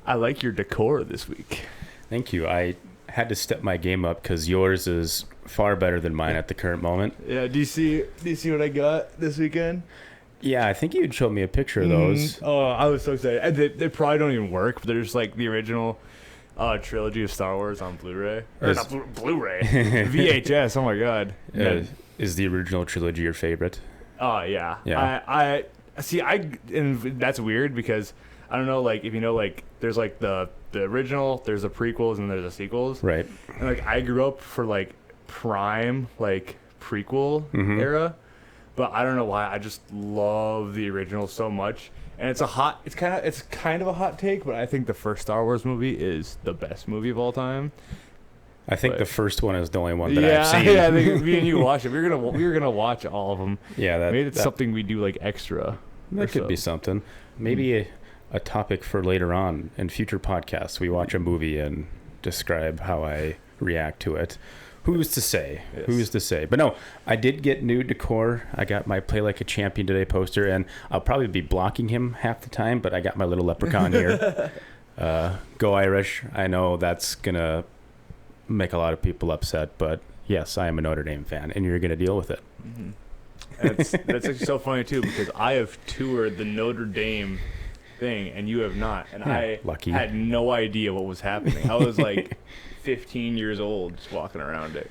I like your decor this week. Thank you. I had to step my game up because yours is far better than mine at the current moment. Yeah. Do you see what I got this weekend? Yeah, I think you'd show me a picture of those. Oh, I was so excited. And they probably don't even work, but there's like the original trilogy of Star Wars on Blu-ray. Or not Blu-ray. VHS. Oh my god. Is the original trilogy your favorite? Oh yeah. Yeah. I see. And that's weird because I don't know. Like if you know, like there's like the original, there's the prequels, and there's the sequels. Right. And like I grew up for like prime like prequel era, but I don't know why I just love the original so much. And it's kind of a hot take, but I think the first Star Wars movie is the best movie of all time. I think the first one is the only one that I've seen. Yeah, I think me and you watch it. We were gonna watch all of them. Yeah, maybe it's something we do like extra. That could be something. Maybe a topic for later on in future podcasts. We watch a movie and describe how I react to it. Who's to say? Yes. Who's to say? But no, I did get new decor. I got my Play Like a Champion Today poster, and I'll probably be blocking him half the time, but I got my little leprechaun here. Go Irish. I know that's going to make a lot of people upset, but yes, I am a Notre Dame fan, and you're going to deal with it. Mm-hmm. That's actually so funny, too, because I have toured the Notre Dame thing, and you have not, and I had no idea what was happening. I was like 15 years old just walking around it.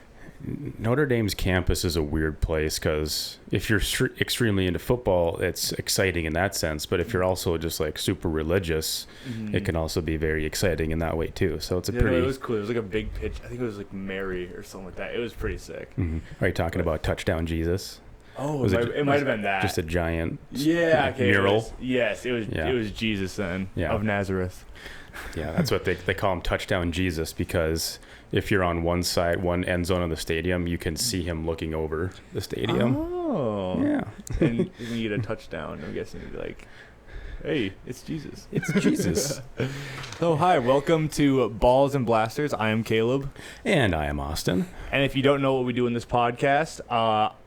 Notre Dame's campus is a weird place because if you're extremely into football, it's exciting in that sense. But if you're also just like super religious, it can also be very exciting in that way too. So it's pretty. No, it was cool. It was like a big pitch. I think it was like Mary or something like that. It was pretty sick. Are you talking about Touchdown Jesus? Oh, it might have been that. Just a giant mural. It was Jesus then of Nazareth. Yeah, that's what they call him, Touchdown Jesus, because if you're on one end zone of the stadium, you can see him looking over the stadium. Oh. Yeah. And you get a touchdown, I'm guessing you'd be like, hey, it's Jesus. It's Jesus. So, hi, welcome to Balls and Blasters. I am Caleb. And I am Austin. And if you don't know what we do in this podcast,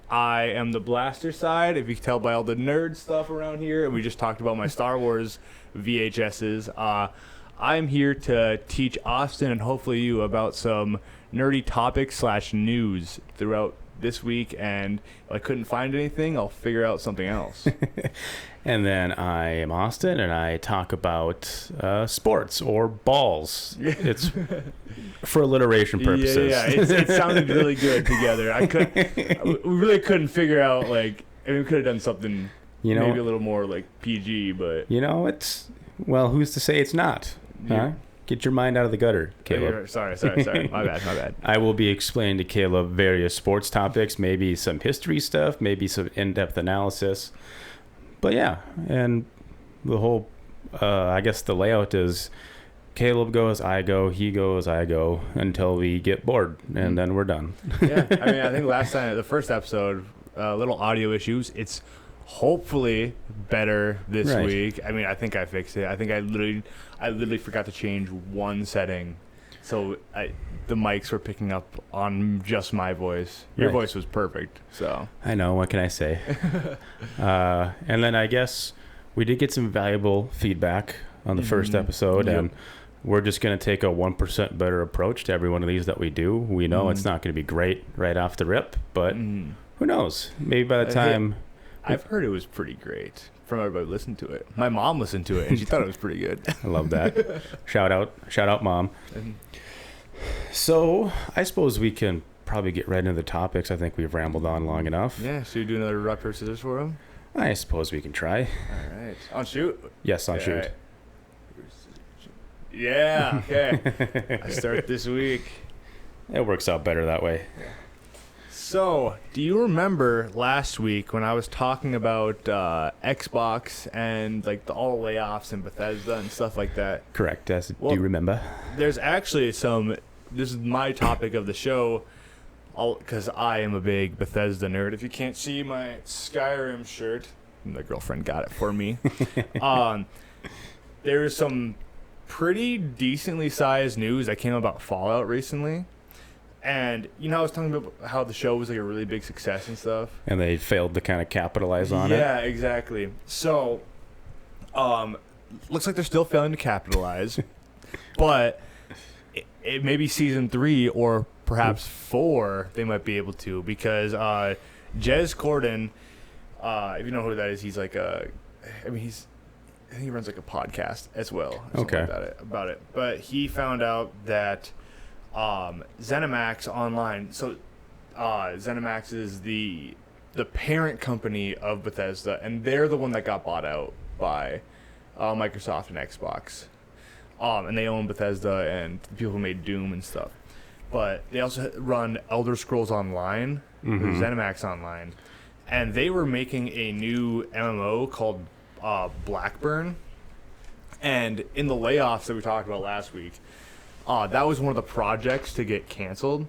I am the blaster side, if you can tell by all the nerd stuff around here. And we just talked about my Star Wars VHSs. I'm here to teach Austin and hopefully you about some nerdy topics / news throughout this week. And if I couldn't find anything, I'll figure out something else. And then I am Austin, and I talk about sports or balls. It's for alliteration purposes. Yeah. It sounded really good together. We really couldn't figure out, like, we could have done something maybe a little more, like, PG, but... Well, who's to say it's not? Huh? Get your mind out of the gutter, Caleb. Sorry. My bad. I will be explaining to Caleb various sports topics, maybe some history stuff, maybe some in-depth analysis. But yeah, and the whole, I guess the layout is Caleb goes, I go, he goes, I go, until we get bored, and then we're done. Yeah, I mean, I think last time, the first episode, little audio issues. It's hopefully better this week. I mean, I think I fixed it. I think I literally forgot to change one setting, so the mics were picking up on just my voice. Your voice was perfect. So I know. What can I say? And then I guess we did get some valuable feedback on the first episode, and we're just going to take a 1% better approach to every one of these that we do. We know it's not going to be great right off the rip, but who knows? Maybe by the time... I've heard it was pretty great from everybody who listened to it. My mom listened to it, and she thought it was pretty good. I love that. Shout out, Mom. So I suppose we can probably get right into the topics. I think we've rambled on long enough. Yeah, should we do another rock, paper, scissors for him? I suppose we can try. All right. On shoot? Yes, on shoot. Right. Yeah, okay. I start this week. It works out better that way. Yeah. So, do you remember last week when I was talking about Xbox and like all the layoffs and Bethesda and stuff like that? Correct. Do you remember? There's actually this is my topic of the show, because I am a big Bethesda nerd. If you can't see my Skyrim shirt, my girlfriend got it for me. There's some pretty decently sized news that came about Fallout recently. And, I was talking about how the show was like a really big success and stuff. And they failed to kind of capitalize on it. Yeah, exactly. So, looks like they're still failing to capitalize, but it may be season 3 or perhaps 4 they might be able to, because Jez Corden, if you know who that is, he's like I think he runs like a podcast as well. Okay. About it. But he found out that ZeniMax Online. So ZeniMax is the parent company of Bethesda, and they're the one that got bought out by Microsoft and Xbox. And they own Bethesda and the people who made Doom and stuff. But they also run Elder Scrolls Online, ZeniMax Online, and they were making a new MMO called Blackburn. And in the layoffs that we talked about last week, that was one of the projects to get canceled.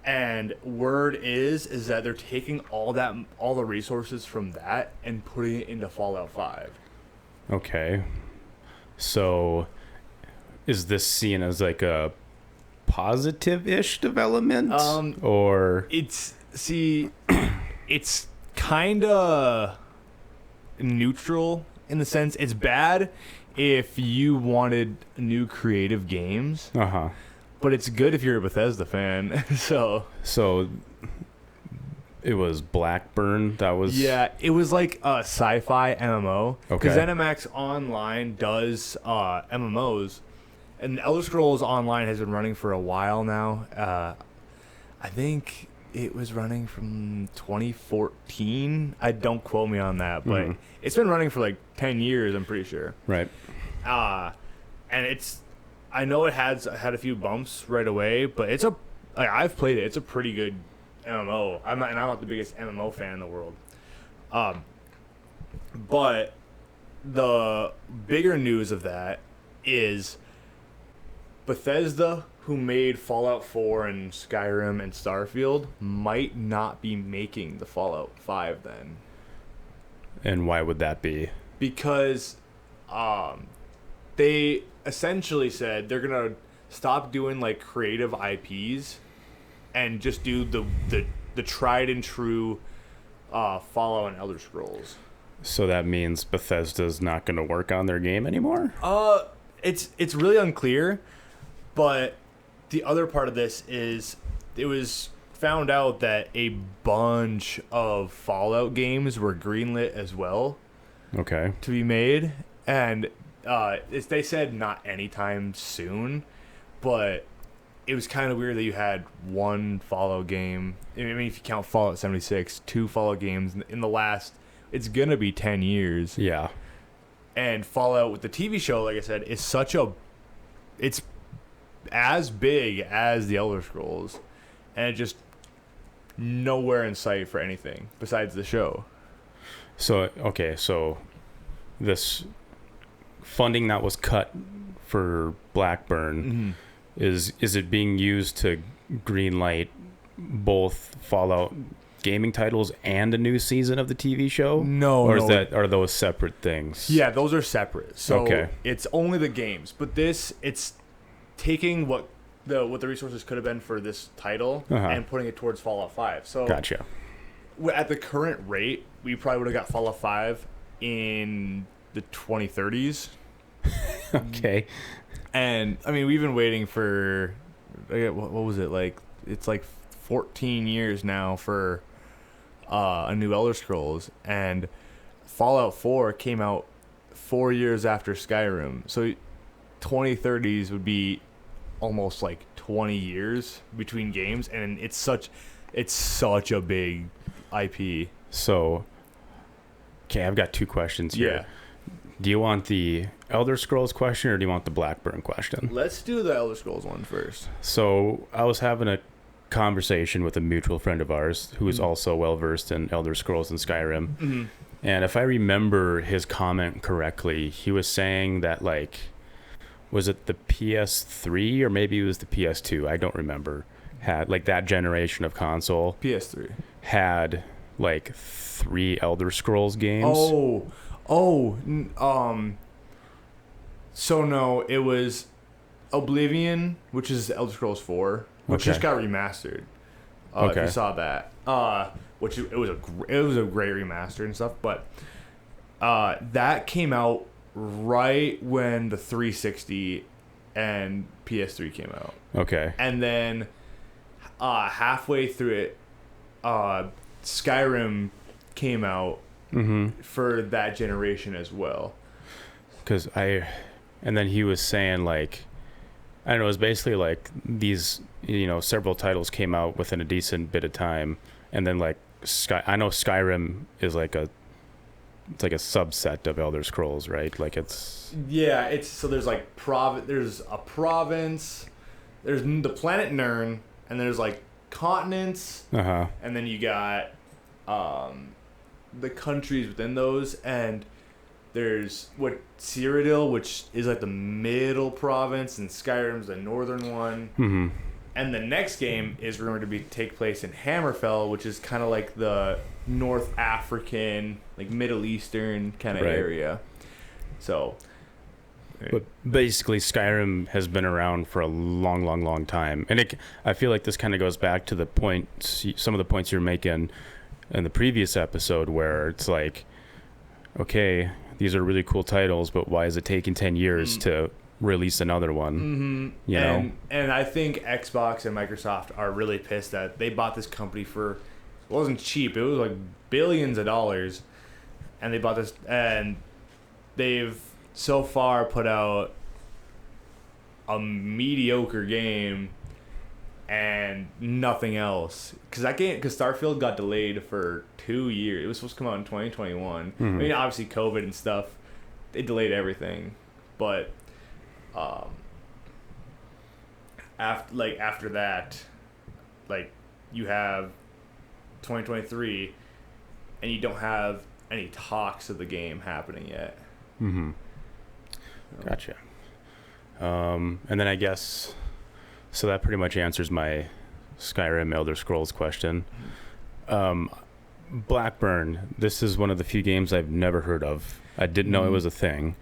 And word is that they're taking all the resources from that and putting it into Fallout 5. Okay. So is this seen as like a positive-ish development? Or it's kind of neutral in the sense it's bad if you wanted new creative games. But it's good if you're a Bethesda fan. So it was Blackburn. That was it was like a sci-fi MMO. Okay. Because ZeniMax Online does MMOs, and Elder Scrolls Online has been running for a while now. I think it was running from 2014. Don't quote me on that, but it's been running for like 10 years. I'm pretty sure. Right. And I know it had a few bumps right away, but I've played it. It's a pretty good MMO. I'm not the biggest MMO fan in the world. But the bigger news of that is Bethesda, who made Fallout 4 and Skyrim and Starfield, might not be making the Fallout 5 then. And why would that be? Because they essentially said they're going to stop doing like creative IPs and just do the tried and true Fallout and Elder Scrolls. So that means Bethesda's not going to work on their game anymore? It's really unclear, but the other part of this is it was found out that a bunch of Fallout games were greenlit as well. Okay. To be made, and they said not anytime soon, but it was kind of weird that you had one Fallout game. I mean, if you count Fallout 76, 2 Fallout games in the last, it's gonna be 10 years. Yeah. And Fallout with the TV show, like I said, is it's as big as the Elder Scrolls, and it just nowhere in sight for anything besides the show. So this funding that was cut for Blackburn, is it being used to greenlight both Fallout gaming titles and a new season of the TV show? No. Are those separate things? Yeah, those are separate. So okay. It's only the games, but it's taking what the resources could have been for this title and putting it towards Fallout 5. So gotcha. At the current rate, we probably would have got Fallout 5 in the 2030s. Okay. And I mean, we've been waiting for what was it like? It's like 14 years now for a new Elder Scrolls, and Fallout 4 came out 4 years after Skyrim. So 2030s would be almost like 20 years between games, and it's such a big IP. So, okay, I've got 2 questions here. Yeah. Do you want the Elder Scrolls question or do you want the Blackburn question? Let's do the Elder Scrolls one first. So I was having a conversation with a mutual friend of ours who is also well versed in Elder Scrolls and Skyrim. And if I remember his comment correctly, he was saying that, like, was it the PS3 or maybe it was the PS2? I don't remember. Had, like, that generation of console. PS3. Had, like, 3 Elder Scrolls games. So no, it was Oblivion, which is Elder Scrolls 4, which just got remastered. If you saw that, which it was a great remaster and stuff, but that came out right when the 360 and PS3 came out. Okay. And then halfway through it, Skyrim came out for that generation as well. And then he was saying, like, I don't know, it was basically like these, several titles came out within a decent bit of time, and then like I know Skyrim is like a subset of Elder Scrolls, right? Like it's so there's like there's a province, there's the planet Nirn, and there's like continents, and then you got the countries within those, and there's Cyrodiil, which is like the middle province, and Skyrim's the northern one. And the next game is rumored to take place in Hammerfell, which is kind of like the North African, like Middle Eastern kind of area. So, but basically, Skyrim has been around for a long, long, long time, and I feel like this kind of goes back to some of the points you're making in the previous episode, where it's like, okay, these are really cool titles, but why is it taking 10 years to release another one? You know? And I think Xbox and Microsoft are really pissed that they bought this company for, it wasn't cheap, it was like billions of dollars, and they bought this, and they've so far put out a mediocre game and nothing else. Because Starfield got delayed for 2 years. It was supposed to come out in 2021. I mean, obviously COVID and stuff, they delayed everything. But after that, like, you have 2023, and you don't have any talks of the game happening yet. Gotcha. And then I guess, so that pretty much answers my Skyrim Elder Scrolls question. Blackburn, this is one of the few games I've never heard of. I didn't know it was a thing.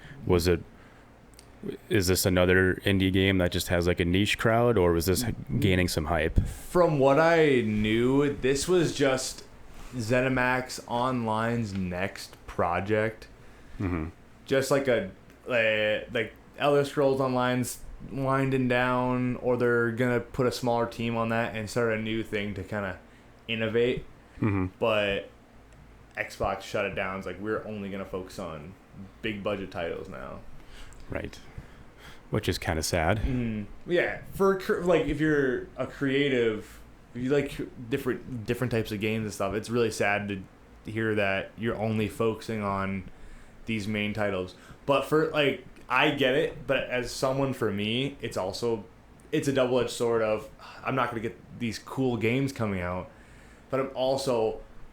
Is this another indie game that just has like a niche crowd, or was this gaining some hype? From what I knew, this was just ZeniMax Online's next project. Just like like Elder Scrolls Online's winding down, or they're gonna put a smaller team on that and start a new thing to kind of innovate. But Xbox shut it down. It's like, we're only gonna focus on big budget titles now. Right. Which is kind of sad. Yeah, for like, if you're a creative, if you like different types of games and stuff, it's really sad to hear that you're only focusing on these main titles. But for like, I get it, but as someone, for me, it's a double-edged sword of, I'm not going to get these cool games coming out, but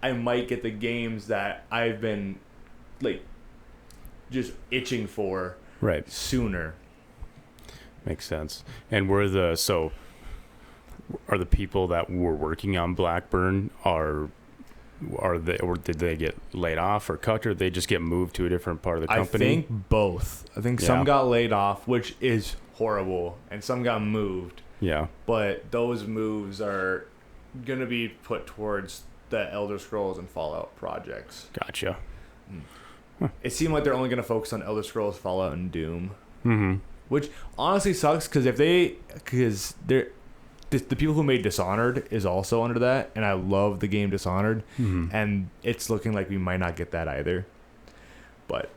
I might get the games that I've been like just itching for sooner. Makes sense. And are the people that were working on Blackburn, did they get laid off or cut, or did they just get moved to a different part of the company? I think both. I think some got laid off, which is horrible, and some got moved. Yeah. But those moves are going to be put towards the Elder Scrolls and Fallout projects. Gotcha. It seemed like they're only going to focus on Elder Scrolls, Fallout, and Doom. Which honestly sucks, because the people who made Dishonored is also under that, and I love the game Dishonored, and it's looking like we might not get that either. But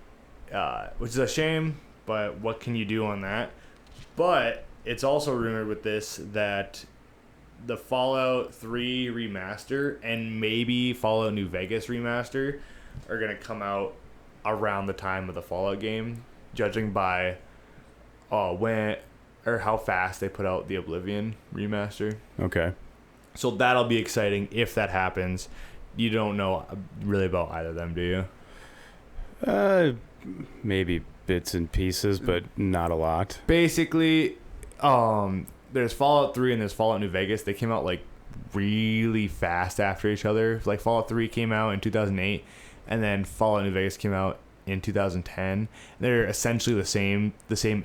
which is a shame, but what can you do on that? But it's also rumored with this that the Fallout 3 remaster and maybe Fallout New Vegas remaster are going to come out around the time of the Fallout game, judging by how fast they put out the Oblivion remaster. Okay. So that'll be exciting if that happens. You don't know really about either of them, do you? Maybe bits and pieces, but not a lot. Basically, there's Fallout 3 and there's Fallout New Vegas. They came out like really fast after each other. Like Fallout 3 came out in 2008, and then Fallout New Vegas came out in 2010. They're essentially the same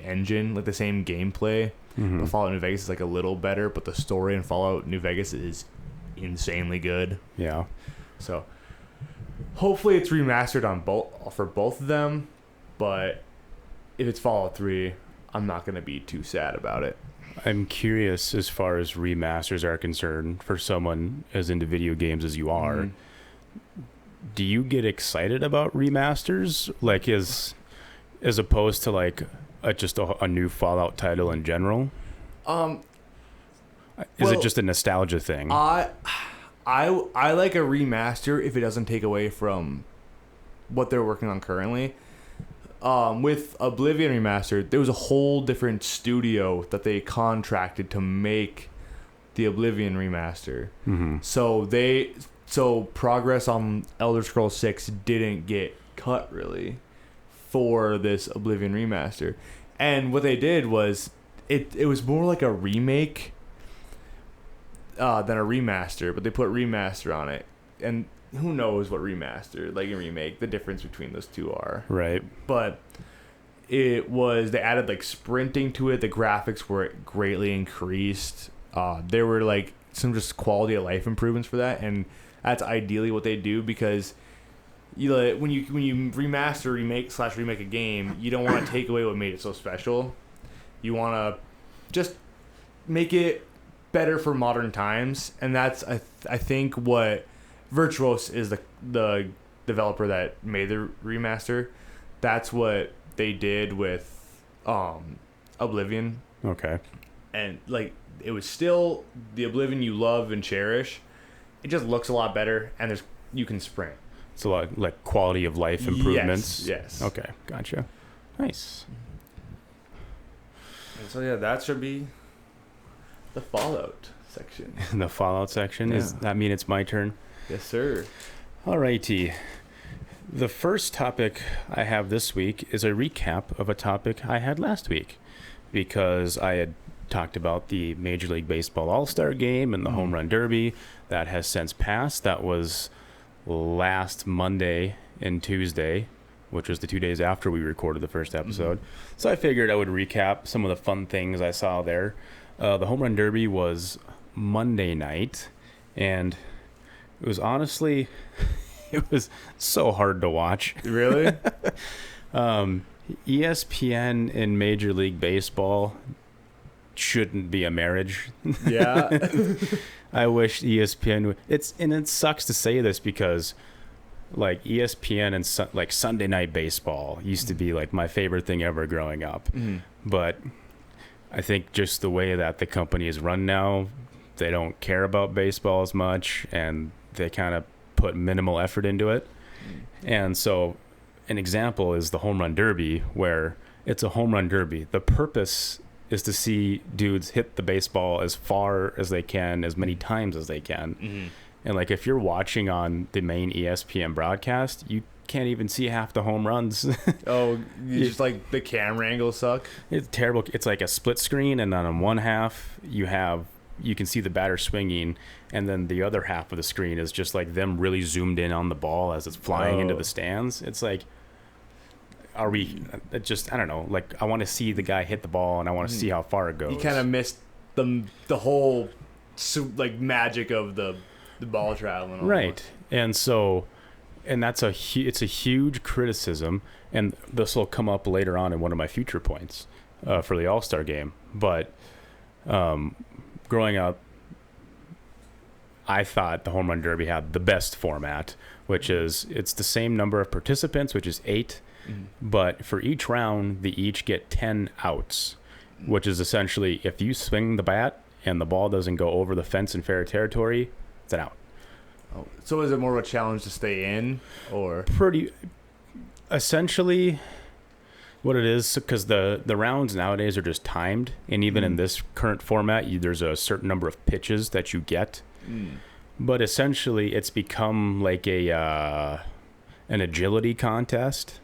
engine, like the same gameplay. But Fallout New Vegas is like a little better, but the story in Fallout New Vegas is insanely good. Yeah. So hopefully it's remastered for both of them, but if it's Fallout 3, I'm not going to be too sad about it. I'm curious as far as remasters are concerned, for someone as into video games as you are, do you get excited about remasters? Like as opposed to like just a new Fallout title in general? Is it just a nostalgia thing? I like a remaster if it doesn't take away from what they're working on currently. With Oblivion Remastered, there was a whole different studio that they contracted to make the Oblivion Remaster. Mm-hmm. So progress on Elder Scrolls 6 didn't get cut really for this Oblivion Remaster. And what they did was it was more like a remake than a remaster, but they put remaster on it. And who knows what remaster, like a remake, the difference between those two are. Right. But they added like sprinting to it. The graphics were greatly increased. There were like some just quality of life improvements for that, and that's ideally what they do, because when you remaster, remake a game, you don't want to take away what made it so special. You want to just make it better for modern times, and that's I think what Virtuos is the developer that made the remaster. That's what they did with Oblivion. Okay. And like it was still the Oblivion you love and cherish. It just looks a lot better, and you can sprint. It's a lot like quality of life improvements. Yes. Okay, gotcha. Nice. And so yeah, that should be the Fallout section. The Fallout section? Yeah. Does that mean it's my turn? Yes, sir. Alrighty. The first topic I have this week is a recap of a topic I had last week, because I had talked about the Major League Baseball All-Star Game and the Homerun Derby. That has since passed. That was last Monday and Tuesday, which was the 2 days after we recorded the first episode. So I figured I would recap some of the fun things I saw there. The Homerun Derby was Monday night, and it was honestly, it was so hard to watch. Really? ESPN in Major League Baseball shouldn't be a marriage. Yeah. I wish ESPN would. It sucks to say this, because like ESPN and like Sunday Night Baseball used to be like my favorite thing ever growing up. But I think just the way that the company is run now, they don't care about baseball as much, and they kind of put minimal effort into it. And so an example is the Homerun Derby, where it's a home run derby. The purpose is to see dudes hit the baseball as far as they can, as many times as they can. And like if you're watching on the main ESPN broadcast, you can't even see half the home runs. Just like the camera angles suck. It's terrible. It's like a split screen, and then on one half you can see the batter swinging, and then the other half of the screen is just like them really zoomed in on the ball as it's flying into the stands. It's like, I don't know, like I want to see the guy hit the ball, and I want to see how far it goes. You kind of missed the whole like magic of the ball traveling. Right. And so, and it's a huge criticism, and this will come up later on in one of my future points for the All-Star game. But growing up, I thought the Home Run Derby had the best format, which is it's the same number of participants, which is 8, but for each round, they each get 10 outs, which is essentially if you swing the bat and the ball doesn't go over the fence in fair territory, it's an out. Oh, so is it more of a challenge to stay in, or pretty essentially what it is, because the rounds nowadays are just timed, and even in this current format, there's a certain number of pitches that you get. But essentially it's become like an agility contest.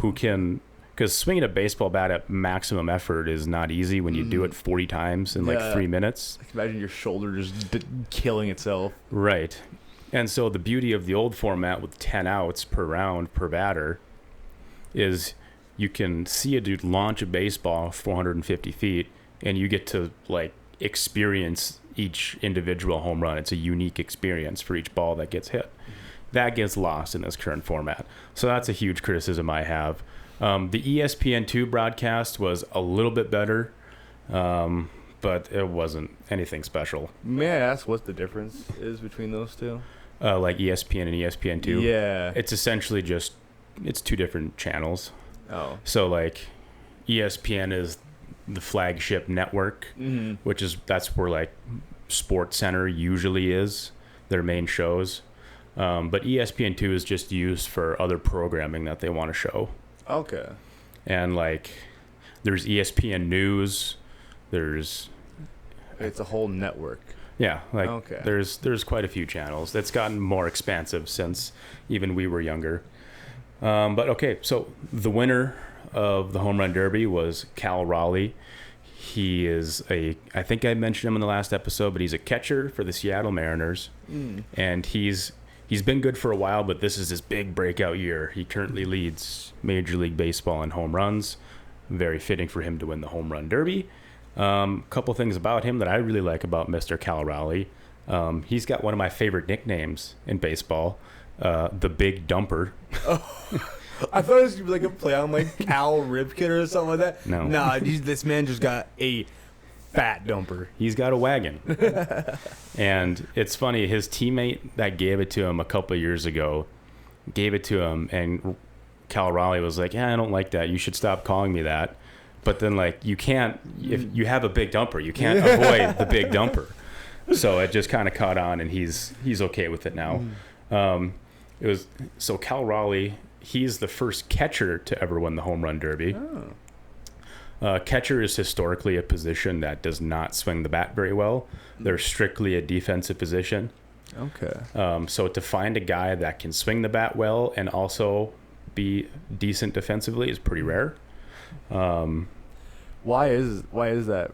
Because swinging a baseball bat at maximum effort is not easy when you do it 40 times in like 3 minutes. I can imagine your shoulder just killing itself. Right. And so the beauty of the old format with 10 outs per round per batter is you can see a dude launch a baseball 450 feet, and you get to like experience each individual home run. It's a unique experience for each ball that gets hit. That gets lost in this current format. So that's a huge criticism I have. The ESPN2 broadcast was a little bit better, but it wasn't anything special. May I ask what the difference is between those two? Like ESPN and ESPN2. Yeah. It's essentially just, it's two different channels. Oh. So like ESPN is the flagship network, that's where like Sports Center usually is, their main shows. But ESPN2 is just used for other programming that they want to show. Okay. And like there's ESPN News, there's... It's a whole network. Yeah, like okay. There's quite a few channels. That's gotten more expansive since even we were younger. But okay, so the winner of the Home Run Derby was Cal Raleigh. He is I think I mentioned him in the last episode, but he's a catcher for the Seattle Mariners. And he's been good for a while, but this is his big breakout year. He currently leads Major League Baseball in home runs. Very fitting for him to win the Home Run Derby. Couple things about him that I really like about Mr. Cal Raleigh. He's got one of my favorite nicknames in baseball, the Big Dumper. I thought it was gonna be like a play on like Cal Ripken or something like that. No. Nah, this man just got a fat dumper. He's got a wagon. And it's funny, his teammate that gave it to him a couple of years ago gave it to him, and Cal Raleigh was like, yeah, I don't like that. You should stop calling me that. But then, like, you can't, if you have a big dumper, you can't avoid the big dumper. So it just kind of caught on, and he's okay with it now. So Cal Raleigh, he's the first catcher to ever win the Home Run Derby. Catcher is historically a position that does not swing the bat very well. They're strictly a defensive position. Okay. So to find a guy that can swing the bat well and also be decent defensively is pretty rare. Why is that?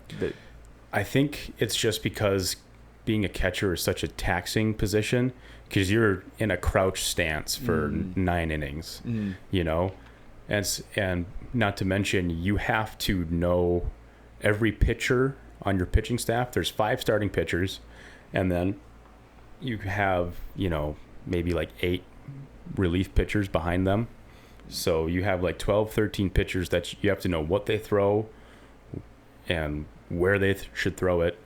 I think it's just because being a catcher is such a taxing position, because you're in a crouch stance for 9 innings, you know, and not to mention you have to know every pitcher on your pitching staff. There's 5 starting pitchers, and then you have, you know, maybe like 8 relief pitchers behind them. So you have like 12, 13 pitchers that you have to know what they throw and where they should throw it.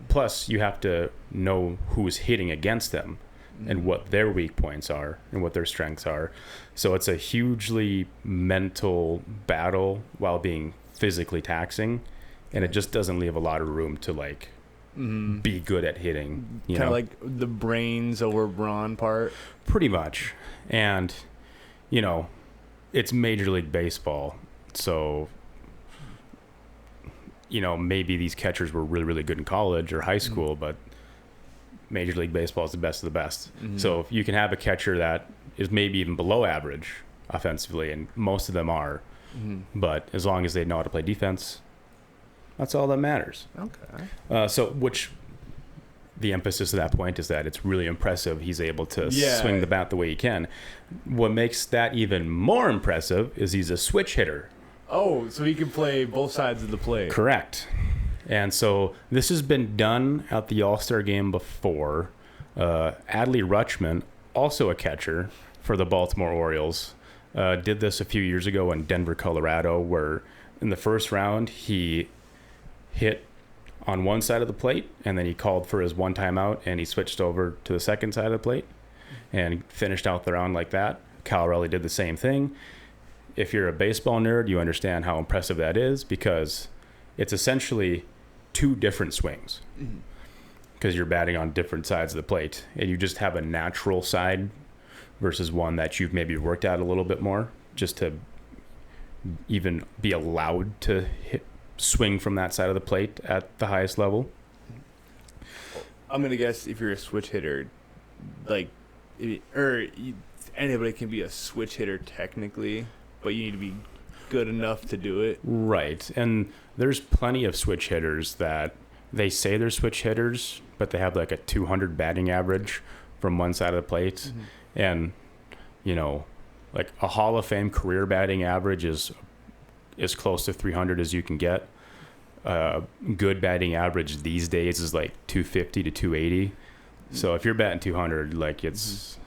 Plus, you have to know who's hitting against them and what their weak points are and what their strengths are. So it's a hugely mental battle while being physically taxing, and it just doesn't leave a lot of room to like be good at hitting. Kind of like the brains over brawn part. Pretty much. And, you know, it's Major League Baseball, so, you know, maybe these catchers were really, really good in college or high school, but Major League Baseball is the best of the best. So if you can have a catcher that is maybe even below average offensively, and most of them are, but as long as they know how to play defense, that's all that matters. Okay. So which the emphasis of that point is that it's really impressive he's able to swing the bat the way he can. What makes that even more impressive is he's a switch hitter. Oh, so he can play both sides of the plate. Correct. And so this has been done at the All-Star game before. Adley Rutschman, also a catcher for the Baltimore Orioles, did this a few years ago in Denver, Colorado, where in the first round he hit on one side of the plate, and then he called for his one timeout, and he switched over to the second side of the plate and finished out the round like that. Cal Raleigh did the same thing. If you're a baseball nerd, you understand how impressive that is, because it's essentially 2 different swings, because you're batting on different sides of the plate, and you just have a natural side versus one that you've maybe worked out a little bit more just to even be allowed to swing from that side of the plate at the highest level. I'm gonna guess if you're a switch hitter, like, anybody can be a switch hitter technically, but you need to be good enough to do it. Right. And there's plenty of switch hitters that they say they're switch hitters, but they have like a 200 batting average from one side of the plate. And, you know, like a Hall of Fame career batting average is as close to 300 as you can get. Good batting average these days is like 250 to 280. So if you're batting 200, like, it's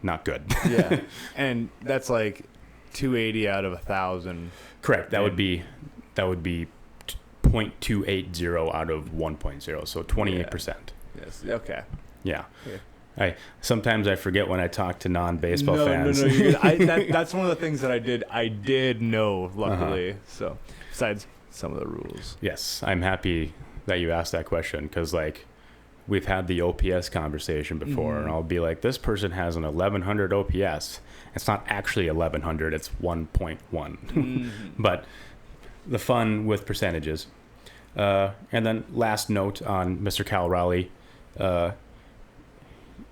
not good. Yeah. And that's like 280 out of 1,000. Correct. That would be 0.280 out of 1.0, so 28%. Yes. Okay. Yeah. Sometimes I forget when I talk to non-baseball fans. No. That's one of the things that I did know, luckily. So, besides some of the rules. Yes, I'm happy that you asked that question because, like, we've had the OPS conversation before, and I'll be like, this person has an 1,100 OPS. It's not actually 1,100, it's 1.1. But the fun with percentages. And then last note on Mr. Cal Raleigh.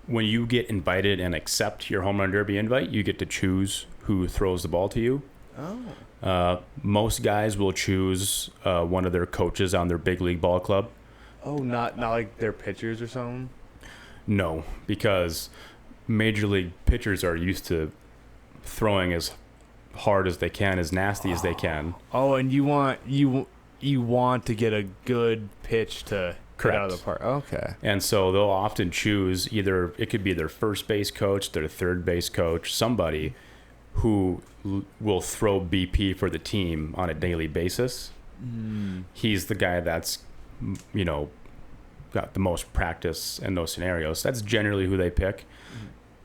When you get invited and accept your home run derby invite, you get to choose who throws the ball to you. Most guys will choose one of their coaches on their big league ball club. Oh, not like their pitchers or something? No, because major league pitchers are used to throwing as hard as they can, as nasty as they can. Oh, and you want to get a good pitch to Correct. Get out of the park. Okay. And so they'll often choose either, it could be their first base coach, their third base coach, somebody who will throw BP for the team on a daily basis. He's the guy that's, got the most practice in those scenarios. That's generally who they pick.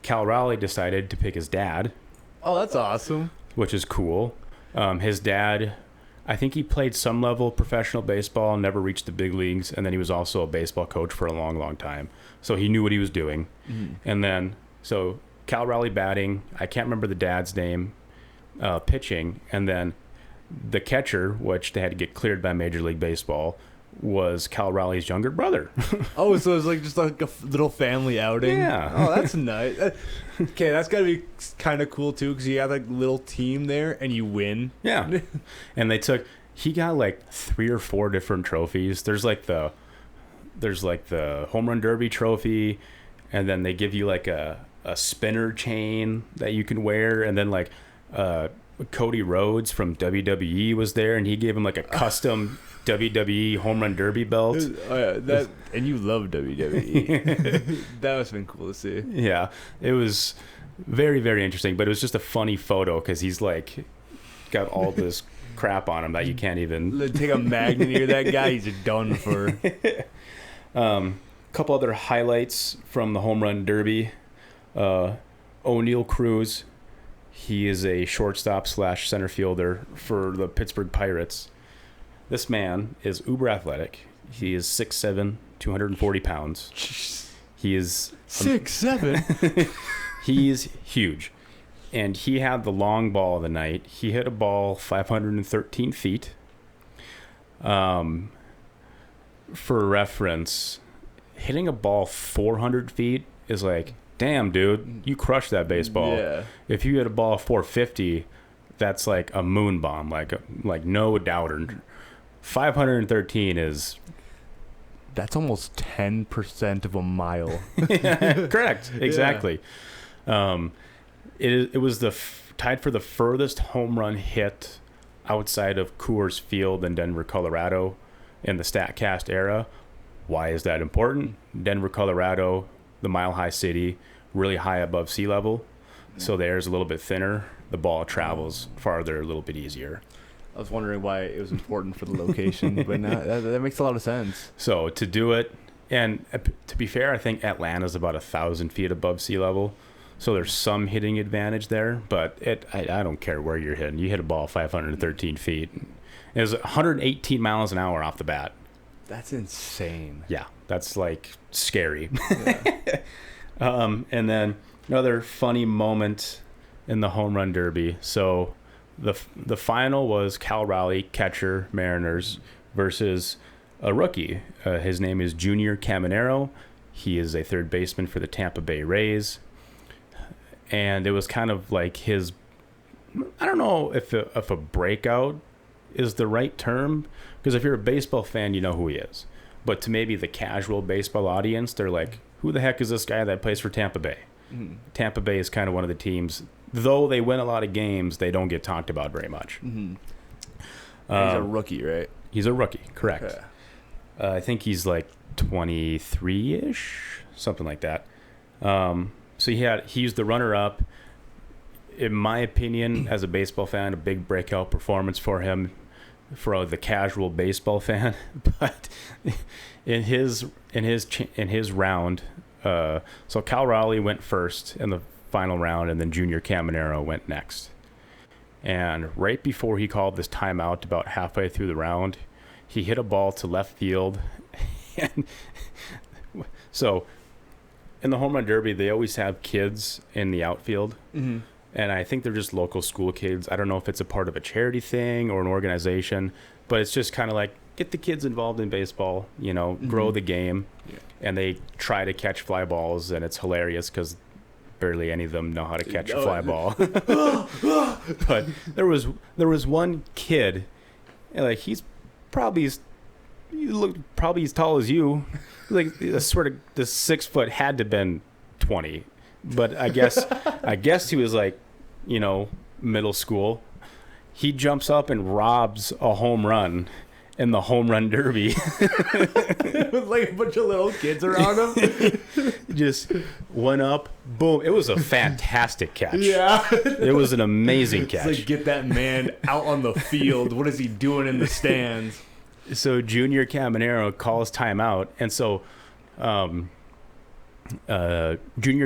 Cal Raleigh decided to pick his dad. Oh, that's awesome. Which is cool. His dad, I think he played some level of professional baseball, never reached the big leagues, and then he was also a baseball coach for a long, long time. So he knew what he was doing. And then, so Cal Raleigh batting, I can't remember the dad's name, pitching, and then the catcher, which they had to get cleared by Major League Baseball, was Cal Raleigh's younger brother. Oh, so it was like just like a little family outing. Yeah. Oh, that's nice. Okay, that's got to be kind of cool too, because you have like a little team there and you win. Yeah. And he got like 3 or 4 different trophies. There's like the Homerun Derby trophy, and then they give you like a spinner chain that you can wear, and then like Cody Rhodes from WWE was there, and he gave him like a custom WWE Home Run Derby belt. And you love WWE. That must have been cool to see. Yeah, it was very, very interesting, but it was just a funny photo because he's like got all this crap on him that you can't even take a magnet near that guy. He's done for. Couple other highlights from the Home Run Derby. O'Neal Cruz, he is a shortstop / center fielder for the Pittsburgh Pirates. This man is uber athletic. He is 6'7", 240 pounds. He is 6'7". He is huge. And he had the long ball of the night. He hit a ball 513 feet. For reference, hitting a ball 400 feet is like, damn, dude, you crushed that baseball. Yeah. If you hit a ball 450, that's like a moon bomb, like no doubter. 513 is... That's almost 10% of a mile. Correct. Exactly. Yeah. It was tied for the furthest home run hit outside of Coors Field in Denver, Colorado in the StatCast era. Why is that important? Denver, Colorado, the mile-high city, really high above sea level. So the air is a little bit thinner. The ball travels farther, a little bit easier. I was wondering why it was important for the location, but that makes a lot of sense. So to do it, and to be fair, I think Atlanta's about 1,000 feet above sea level. So there's some hitting advantage there, but I don't care where you're hitting. You hit a ball 513 feet. It was 118 miles an hour off the bat. That's insane. Yeah, that's like scary. Yeah. And then another funny moment in the Home Run Derby. So the final was Cal Raleigh, catcher, Mariners, versus a rookie. His name is Junior Caminero. He is a third baseman for the Tampa Bay Rays. And it was kind of like his, I don't know if a breakout is the right term, because if you're a baseball fan, you know who he is. But to maybe the casual baseball audience, they're like, who the heck is this guy that plays for Tampa Bay? Mm-hmm. Tampa Bay is kind of one of the teams, though they win a lot of games, they don't get talked about very much. Mm-hmm. He's a rookie, right? He's a rookie, correct. Okay. I think he's like 23-ish, something like that. So he was the runner-up. in my opinion, as a baseball fan, a big breakout performance for him, for the casual baseball fan. But in his round, so Cal Raleigh went first in the final round, and then Junior Caminero went next. And right before he called this timeout, about halfway through the round, he hit a ball to left field. And so in the Home Run Derby, they always have kids in the outfield. Mm-hmm. And I think they're just local school kids. I don't know if it's a part of a charity thing or an organization, but it's just kind of like, get the kids involved in baseball, grow the game. Yeah. And they try to catch fly balls, and it's hilarious because barely any of them know how to catch a fly ball. But there was one kid, like he's probably as tall as you. Like sort of the 6 foot had to been 20, but I guess he was like, middle school. He jumps up and robs a home run in the Home Run Derby. With like a bunch of little kids around him. Just went up, boom. It was a fantastic catch. Yeah. It was an amazing catch. It's like, get that man out on the field. What is he doing in the stands? So Junior Caminero calls timeout. And so Junior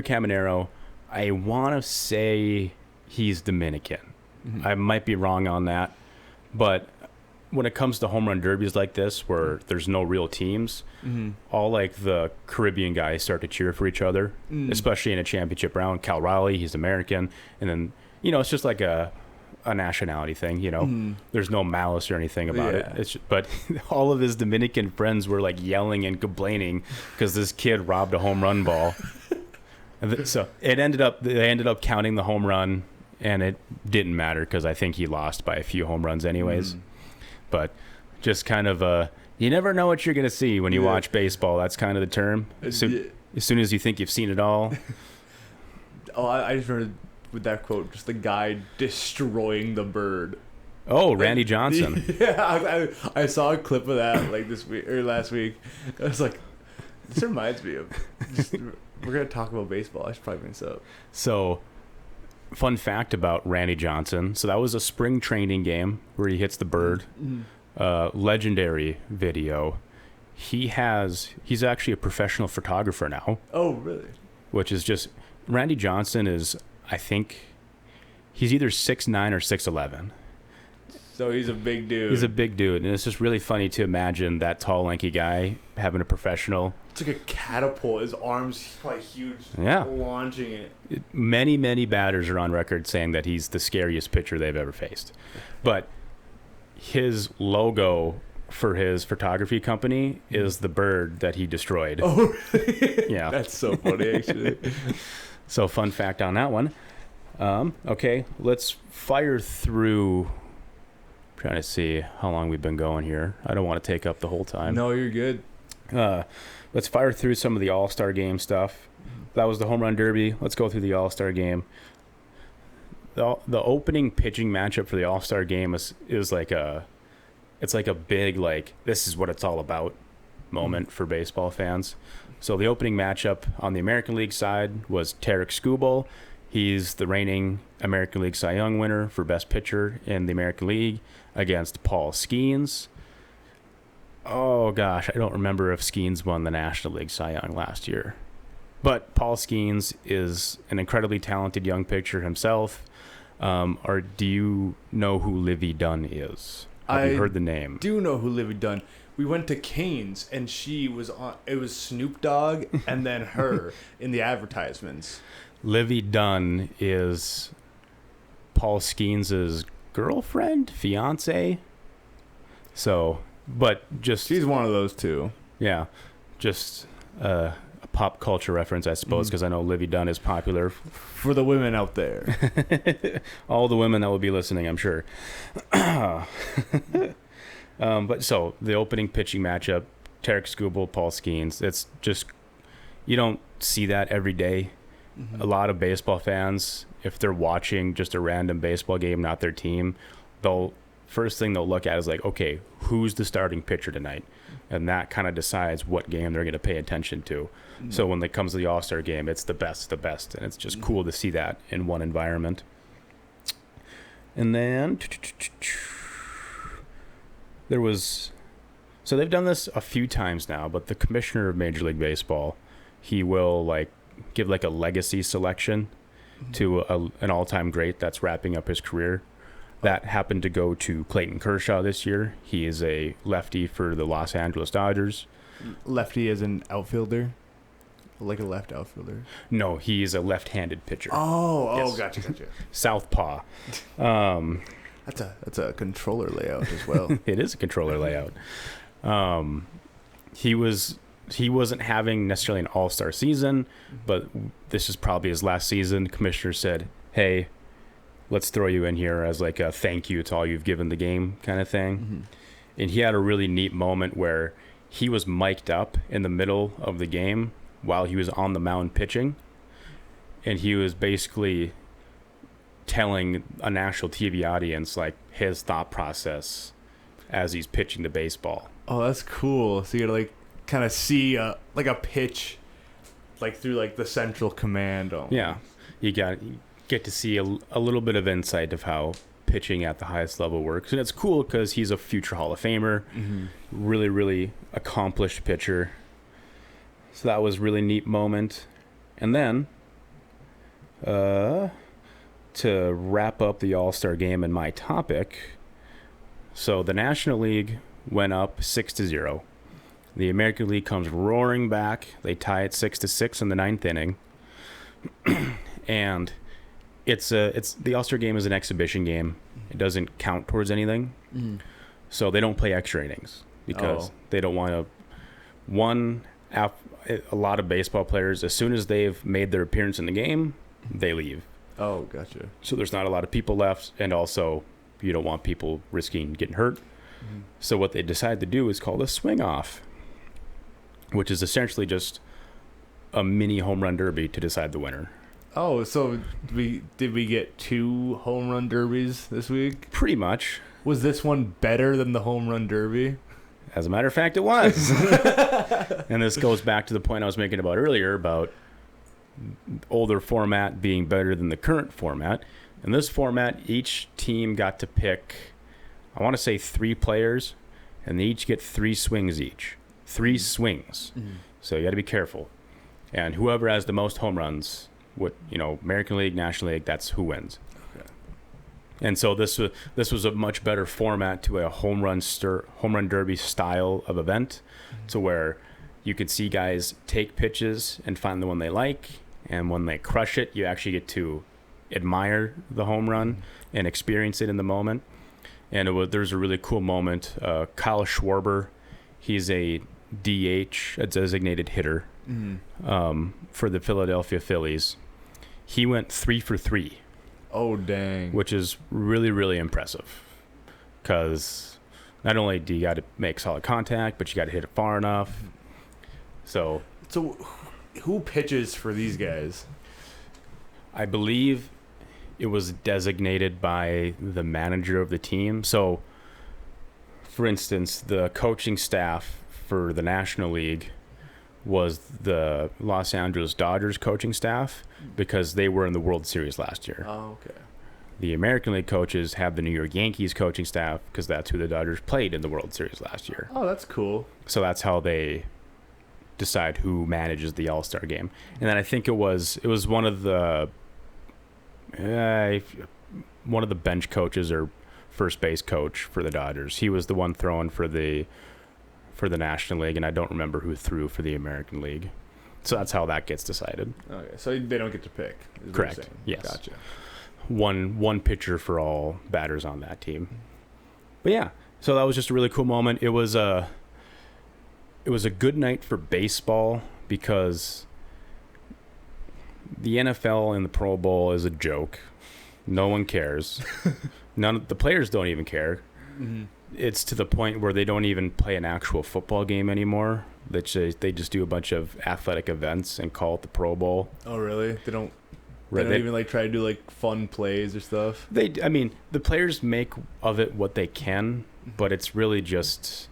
Caminero, I want to say he's Dominican. Mm-hmm. I might be wrong on that. But when it comes to home run derbies like this, where there's no real teams, all like the Caribbean guys start to cheer for each other, especially in a championship round. Cal Raleigh, he's American. And then, it's just like a nationality thing, There's no malice or anything about it. But all of his Dominican friends were like yelling and complaining because this kid robbed a home run ball. So they ended up counting the home run, and it didn't matter because I think he lost by a few home runs anyways. But just kind of you never know what you're going to see when you watch baseball. That's kind of the term. So, as soon as you think you've seen it all. I just remember with that quote, just the guy destroying the bird. Oh, Randy Johnson. Yeah, I saw a clip of that like this week or last week. I was like, this reminds me of. We're gonna talk about baseball. I should probably bring this up. So, fun fact about Randy Johnson. So that was a spring training game where he hits the bird. Legendary video. He's actually a professional photographer now. Oh, really? Which is just, Randy Johnson is, I think, he's either 6'9" or 6'11". So he's a big dude. He's a big dude, and it's just really funny to imagine that tall, lanky guy having a professional. It's like a catapult. His arms probably huge. Yeah. Launching it. Many, many batters are on record saying that he's the scariest pitcher they've ever faced. But his logo for his photography company is the bird that he destroyed. Oh, really? Yeah. That's so funny, actually. So, fun fact on that one. Okay, let's fire through. I'm trying to see how long we've been going here. I don't want to take up the whole time. No, you're good. Let's fire through some of the All-Star Game stuff. That was the Home Run Derby. Let's go through the All-Star Game. The opening pitching matchup for the All-Star Game is like a big, like, this is what it's all about moment for baseball fans. So the opening matchup on the American League side was Tarek Skubal. He's the reigning American League Cy Young winner for Best Pitcher in the American League against Paul Skeens. Oh, gosh, I don't remember if Skeens won the National League Cy Young last year. But Paul Skeens is an incredibly talented young pitcher himself. Or do you know who Livy Dunn is? Have you heard the name? I do know who Livy Dunn. We went to Cane's, and she was on. It was Snoop Dogg and then her in the advertisements. Livy Dunn is Paul Skeens' girlfriend, fiance. So, but just she's one of those two. Yeah, just a pop culture reference, I suppose, because I know Livy Dunn is popular for the women out there. All the women that will be listening, I'm sure. But so the opening pitching matchup, Tarek Skubal, Paul Skeens. It's just, you don't see that every day. A lot of baseball fans, if they're watching just a random baseball game, not their team, first thing they'll look at is like, okay, who's the starting pitcher tonight? And that kind of decides what game they're going to pay attention to. So when it comes to the All-Star game, it's the best, and it's just cool to see that in one environment. And then there was, so they've done this a few times now, but the commissioner of Major League Baseball, he will like give like a legacy selection to an all-time great that's wrapping up his career. That happened to go to Clayton Kershaw this year. He is a lefty for the Los Angeles Dodgers. Lefty as an outfielder? Like a left outfielder? No, he's a left-handed pitcher. Oh, gotcha. Southpaw. That's a controller layout as well. It is a controller layout. He wasn't having necessarily an all-star season, but this is probably his last season. Commissioner said, hey, let's throw you in here as like a thank you to all you've given the game kind of thing. Mm-hmm. And he had a really neat moment where he was mic'd up in the middle of the game while he was on the mound pitching. And he was basically telling a national TV audience like his thought process as he's pitching the baseball. Oh, that's cool. So you gotta like kind of see like a pitch like through like the central command. Yeah, you get to see a little bit of insight of how pitching at the highest level works, and it's cool because he's a future Hall of Famer. Mm-hmm. Really, really accomplished pitcher. So that was a really neat moment. And then to wrap up the All-Star game and my topic, so the National League went up 6-0. The American League comes roaring back. They tie it 6-6 in the ninth inning. And it's the All-Star game is an exhibition game. It doesn't count towards anything. Mm-hmm. So they don't play extra innings because they don't want to. A lot of baseball players, as soon as they've made their appearance in the game, they leave. Oh, gotcha. So there's not a lot of people left, and also you don't want people risking getting hurt. Mm-hmm. So what they decide to do is called a swing off, which is essentially just a mini home run derby to decide the winner. Oh, so did we get 2 home run derbies this week? Pretty much. Was this one better than the home run derby? As a matter of fact, it was. And this goes back to the point I was making about earlier about older format being better than the current format. In this format, each team got to pick, I want to say 3 players, and they each get 3 swings each. 3 swings. Mm-hmm. So you got to be careful. And whoever has the most home runs, American League, National League, that's who wins. Okay. And so this was a much better format to a home run derby style of event, mm-hmm. to where you could see guys take pitches and find the one they like, and when they crush it, you actually get to admire the home run mm-hmm. and experience it in the moment. And there's a really cool moment. Kyle Schwarber, he's a DH, a designated hitter, mm-hmm. For the Philadelphia Phillies. He went 3 for 3. Oh, dang. Which is really, really impressive. Because not only do you got to make solid contact, but you got to hit it far enough. Mm-hmm. So who pitches for these guys? I believe it was designated by the manager of the team. So, for instance, the coaching staff for the National League was the Los Angeles Dodgers coaching staff because they were in the World Series last year. Oh, okay. The American League coaches have the New York Yankees coaching staff because that's who the Dodgers played in the World Series last year. Oh, that's cool. So that's how they decide who manages the All-Star game. And then I think it was one of the bench coaches or first base coach for the Dodgers. He was the one throwing for the National League, and I don't remember who threw for the American League. So that's how that gets decided. Okay, so they don't get to pick. Correct. Yes. Gotcha. One pitcher for all batters on that team. But yeah, so that was just a really cool moment. It was a good night for baseball because the NFL and the Pro Bowl is a joke. No one cares. The players don't even care. Mm-hmm. It's to the point where they don't even play an actual football game anymore. They just do a bunch of athletic events and call it the Pro Bowl. Oh, really? They don't even like try to do like fun plays or stuff? The players make of it what they can, but it's really just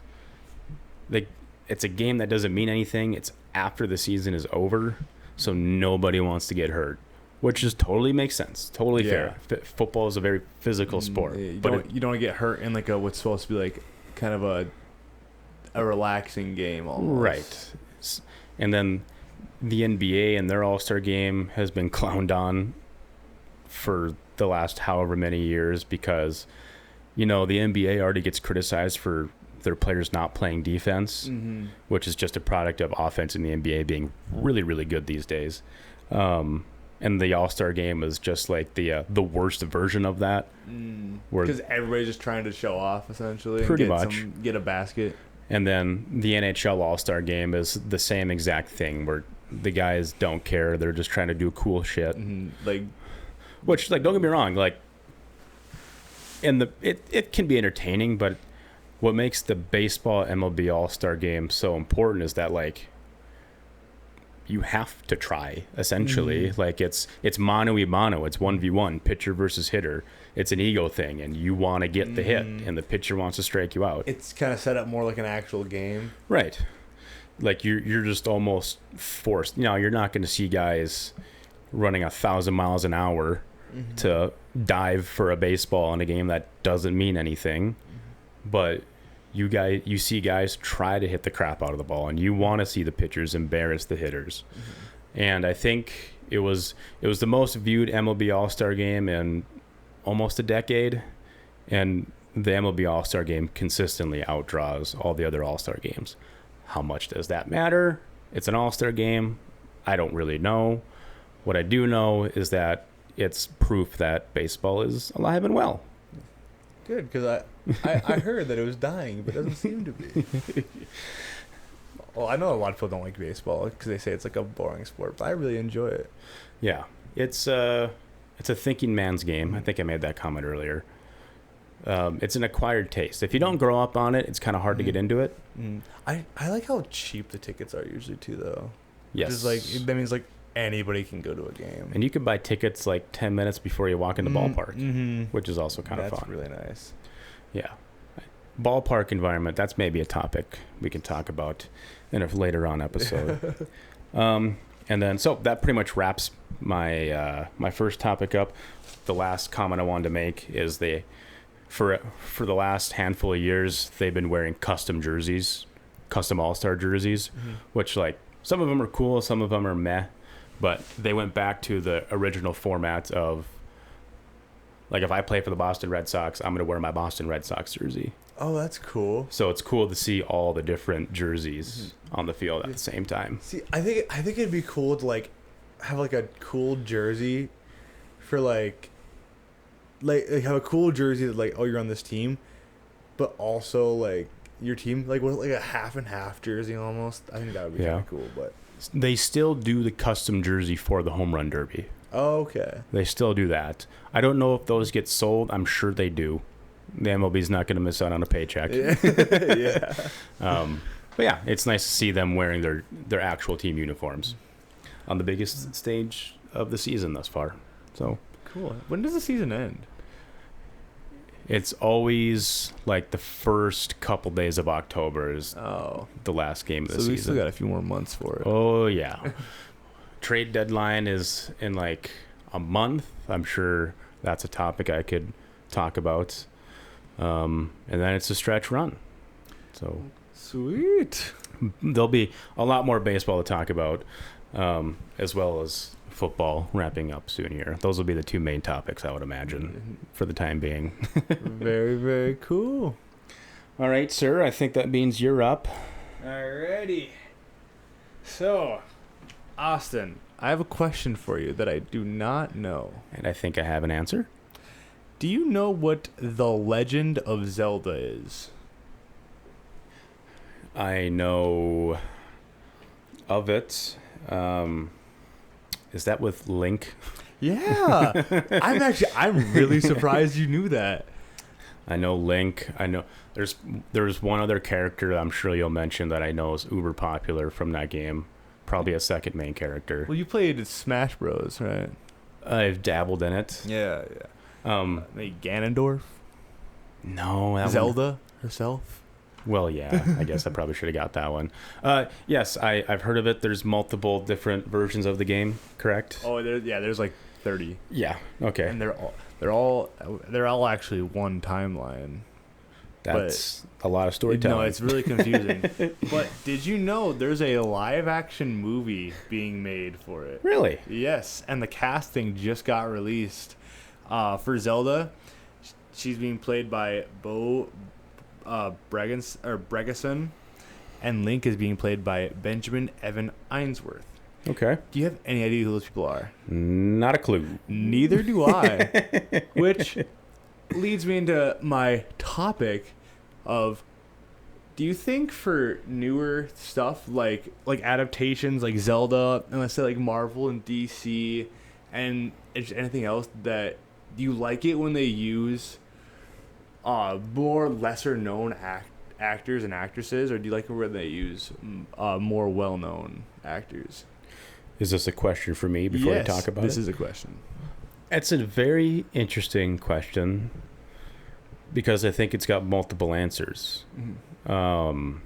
it's a game that doesn't mean anything. It's after the season is over, so nobody wants to get hurt. which is totally makes sense. Totally fair. Football is a very physical sport. You don't get hurt in like what's supposed to be like kind of a relaxing game almost. Right. And then the NBA and their All-Star game has been clowned on for the last however many years because, the NBA already gets criticized for their players not playing defense, which is just a product of offense in the NBA being really, really good these days. And the All-Star game is just like the worst version of that. Because everybody's just trying to show off, essentially. Pretty and much. Get a basket. And then the NHL All-Star game is the same exact thing where the guys don't care. They're just trying to do cool shit. Which, don't get me wrong, it can be entertaining, but what makes the baseball MLB All-Star game so important is that, you have to try, essentially. It's mano-a-mano. It's 1v1, pitcher versus hitter. It's an ego thing, and you want to get the hit, and the pitcher wants to strike you out. It's kind of set up more like an actual game. Right. You're just almost forced. You're not going to see guys running 1,000 miles an hour to dive for a baseball in a game that doesn't mean anything. But you see guys try to hit the crap out of the ball, and you want to see the pitchers embarrass the hitters. And I think it was the most viewed MLB All-Star game in almost a decade, and the MLB All-Star game consistently outdraws all the other All-Star games. How much does that matter? It's an All-Star game. I don't really know. What I do know is that it's proof that baseball is alive and well. Good, because I heard that it was dying, but it doesn't seem to be. Well, I know a lot of people don't like baseball because they say it's like a boring sport, but I really enjoy it. Yeah, it's a thinking man's game. I think I made that comment earlier. It's an acquired taste. If you don't grow up on it, it's kind of hard to get into it. I like how cheap the tickets are usually too, though. Yes. That means anybody can go to a game. And you can buy tickets 10 minutes before you walk in the ballpark, which is also kind of fun. That's really nice. Yeah. Ballpark environment, that's maybe a topic we can talk about in a later on episode. And then, so that pretty much wraps my my first topic up. The last comment I wanted to make is for the last handful of years, they've been wearing custom jerseys, custom All-Star jerseys, which some of them are cool, some of them are meh. But they went back to the original format of, if I play for the Boston Red Sox, I'm going to wear my Boston Red Sox jersey. Oh, that's cool. So it's cool to see all the different jerseys on the field at the same time. See, I think it'd be cool to have a cool jersey for have a cool jersey that you're on this team, but also your team with a half and half jersey almost. I think that would be kind of cool, but. They still do the custom jersey for the Homerun Derby. Oh, okay. They still do that. I don't know if those get sold. I'm sure they do. The MLB's not going to miss out on a paycheck. Yeah. But yeah, it's nice to see them wearing their actual team uniforms on the biggest stage of the season thus far. So cool. When does the season end? It's always the first couple days of October is the last game of the season. So we still got a few more months for it. Oh, yeah. Trade deadline is in a month. I'm sure that's a topic I could talk about. And then it's a stretch run. So sweet. There'll be a lot more baseball to talk about, as well as football wrapping up soon here. Those will be the two main topics, I would imagine, for the time being. Very, very cool. All right, sir. I think that means you're up. Alrighty. So, Austin, I have a question for you that I do not know. And I think I have an answer. Do you know what The Legend of Zelda is? I know of it. Is that with Link? Yeah. I'm really surprised you knew that. I know Link. I know there's one other character I'm sure you'll mention that I know is uber popular from that game. Probably a second main character. Well, you played Smash Bros, right? I've dabbled in it. Yeah. Maybe Ganondorf? No. Zelda herself? Well, yeah, I guess I probably should have got that one. Yes, I've heard of it. There's multiple different versions of the game, correct? Oh, there's 30. Yeah. Okay. And they're all actually one timeline. That's a lot of storytelling. No, it's really confusing. But did you know there's a live action movie being made for it? Really? Yes, and the casting just got released. For Zelda, she's being played by Bo Bregason, and Link is being played by Benjamin Evan Ainsworth. Okay. Do you have any idea who those people are? Not a clue. Neither do I. Which leads me into my topic of, do you think for newer stuff like adaptations like Zelda, and let's say like Marvel and DC and anything else, that you like it when they use more lesser known actors and actresses, or do you like it when they use more well-known actors? Is this a question for me before I talk about it? This is a question. It's a very interesting question because I think it's got multiple answers. Mm-hmm.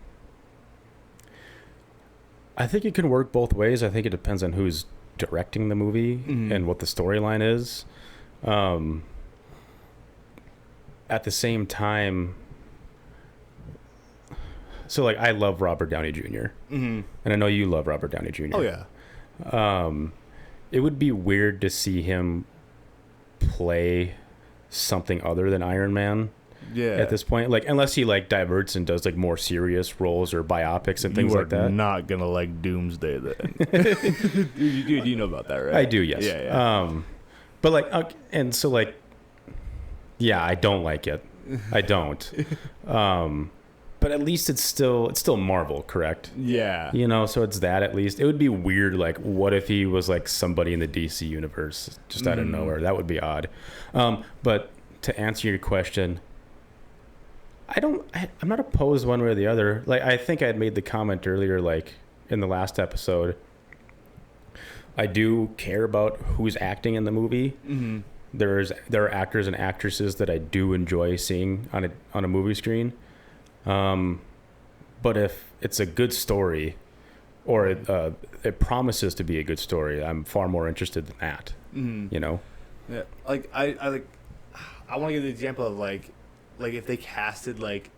I think it can work both ways. I think it depends on who's directing the movie and what the storyline is. At the same time, so like I love Robert Downey Jr. And I know you love Robert Downey Jr. Oh yeah. It would be weird to see him play something other than Iron Man. Yeah. At this point, like unless he like diverts and does like more serious roles or biopics and things like that. You're not gonna like Doomsday then. you know about that, right? I do, yes. Yeah. But like, and so like, yeah, I don't like it. I don't. But at least it's still Marvel, correct? Yeah. You know, so it's that at least. It would be weird, like, what if he was like somebody in the DC universe just out of nowhere? That would be odd. But to answer your question, I'm not opposed one way or the other. Like, I think I had made the comment earlier, like in the last episode, I do care about who's acting in the movie. Mm-hmm. There are actors and actresses that I do enjoy seeing on a movie screen. But if it's a good story, or it promises to be a good story, I'm far more interested than that. You know? Yeah. Like I want to give the example of like if they casted like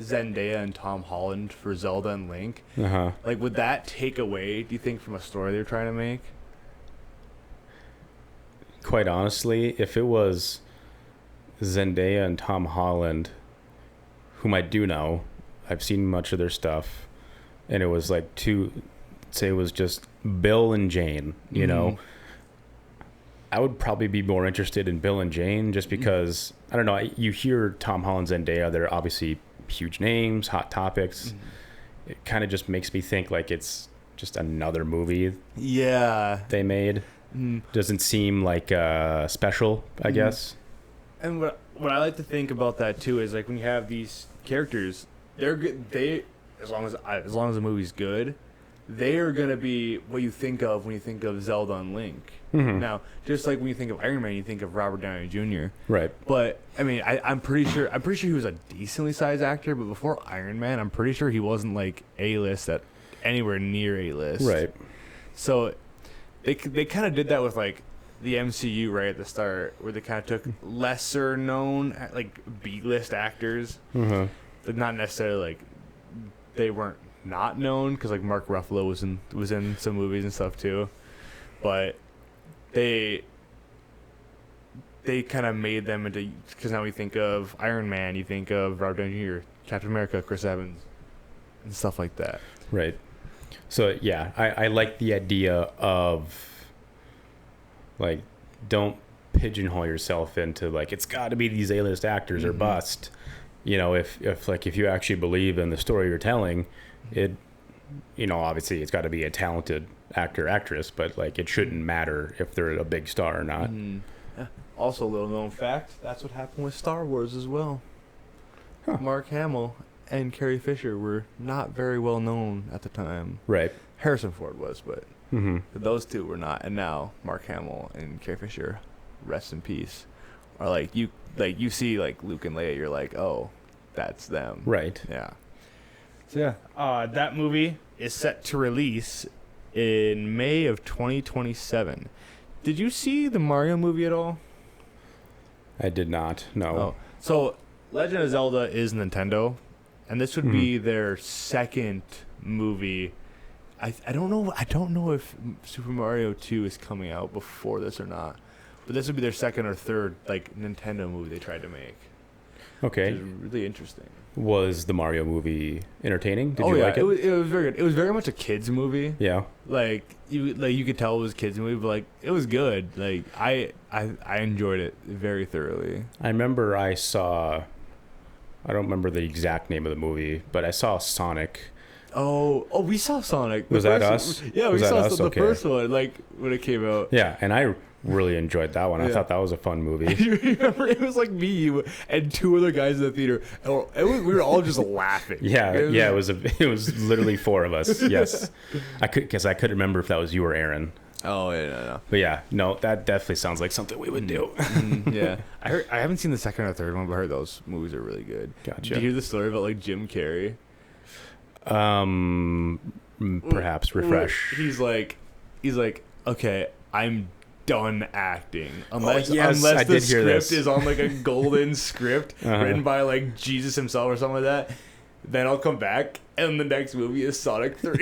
Zendaya and Tom Holland for Zelda and Link, like would that take away, do you think, from a story they're trying to make? Quite honestly, if it was Zendaya and Tom Holland, whom I do know, I've seen much of their stuff, and it was like say it was just Bill and Jane, you know, I would probably be more interested in Bill and Jane just because, I don't know, you hear Tom Holland, Zendaya, they're obviously huge names, hot topics. It kind of just makes me think like it's just another movie they made. Doesn't seem like special, I guess. And what I like to think about that too is like when you have these characters, they're good. As long as the movie's good, they are gonna be what you think of when you think of Zelda and Link. Now, just like when you think of Iron Man, you think of Robert Downey Jr. Right. But I mean, I'm pretty sure he was a decently sized actor. But before Iron Man, I'm pretty sure he wasn't like A-list at anywhere near A-list. Right. So they kind of did that with like the MCU right at the start, where they kind of took lesser known like B-list actors, but not necessarily like they weren't not known, because like Mark Ruffalo was in some movies and stuff too, but they kind of made them into, because now we think of Iron Man, you think of Robert Downey Jr., Captain America, Chris Evans, and stuff like that. Right. So yeah, I like the idea of like, don't pigeonhole yourself into like it's got to be these A-list actors or bust. You know, if you actually believe in the story you're telling, it, you know, obviously it's got to be a talented actor, actress, but like it shouldn't matter if they're a big star or not. Yeah. Also, a little known fact, that's what happened with Star Wars as well. Mark Hamill and Carrie Fisher were not very well known at the time. Right. Harrison Ford was, but those two were not. And now Mark Hamill and Carrie Fisher, rest in peace, are like you see like Luke and Leia, you're like, oh, that's them. Right. Yeah. So yeah, that movie is set to release in May of 2027. Did you see the Mario movie at all? I did not. No. Oh, so Legend of Zelda is Nintendo, and this would be their second movie. I don't know. I don't know if Super Mario 2 is coming out before this or not, but this would be their second or third like Nintendo movie they tried to make. Okay. Which is really interesting. Was the Mario movie entertaining? Did you yeah, like it? It was very good. It was very much a kids movie. Yeah. Like you could tell it was a kids movie, but like it was good. Like I enjoyed it very thoroughly. I remember I don't remember the exact name of the movie, but I saw Sonic. Oh, we saw Sonic. Was that us? Yeah, we Was that saw us? the Okay. first one, like when it came out. Yeah, and I really enjoyed that one. I Yeah. thought that was a fun movie. You remember it was like me, you, and two other guys in the theater. We were all just laughing. Yeah, it was literally four of us. Yes, I couldn't remember if that was you or Aaron. Oh yeah, no. But yeah, no, that definitely sounds like something we would do. Yeah, I haven't seen the second or third one, but I heard those movies are really good. Gotcha. Did you hear the story about like Jim Carrey? Perhaps refresh. He's like, okay, I'm done acting unless yes, unless I the did hear script this. is on like a golden script Uh-huh. written by like Jesus himself or something like that. Then I'll come back, and the next movie is Sonic 3.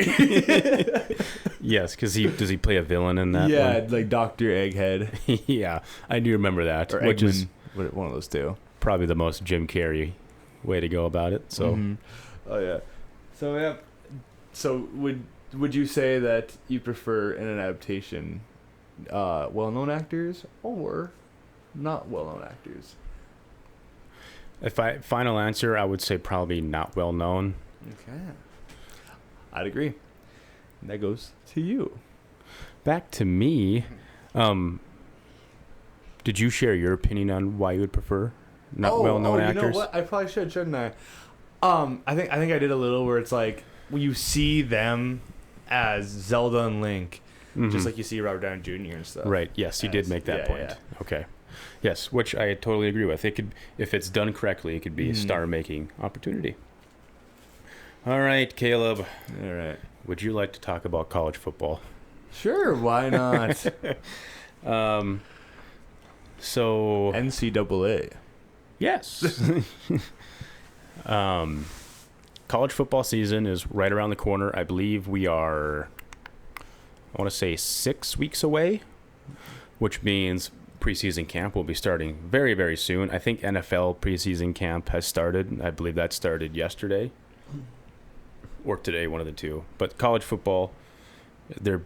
Yes, because does he play a villain in that? Yeah, like Dr. Egghead One? Yeah, I do remember that, or which is Eggman, one of those two. probably the most Jim Carrey way to go about it. So Oh yeah. So yeah. So would you say that you prefer in an adaptation well-known actors or not well-known actors? final answer, I would say probably not well known. Okay. I'd agree. That goes to you. Back to me. Did you share your opinion on why you would prefer not well known actors? You know what? I probably should, shouldn't I? I think I did a little where it's like when you see them as Zelda and Link, just like you see Robert Downey Jr. and stuff. Right. Yes, you did make that point. Yeah. Okay. Yes, which I totally agree with. It could, if it's done correctly, it could be a star-making opportunity. All right, Caleb. All right. Would you like to talk about college football? Sure. Why not? So NCAA. yes. College football season is right around the corner. I believe we are, I want to say 6 weeks away, which means preseason camp will be starting very, very soon. I think NFL preseason camp has started. I believe that started yesterday or today, one of the two. But college football, they're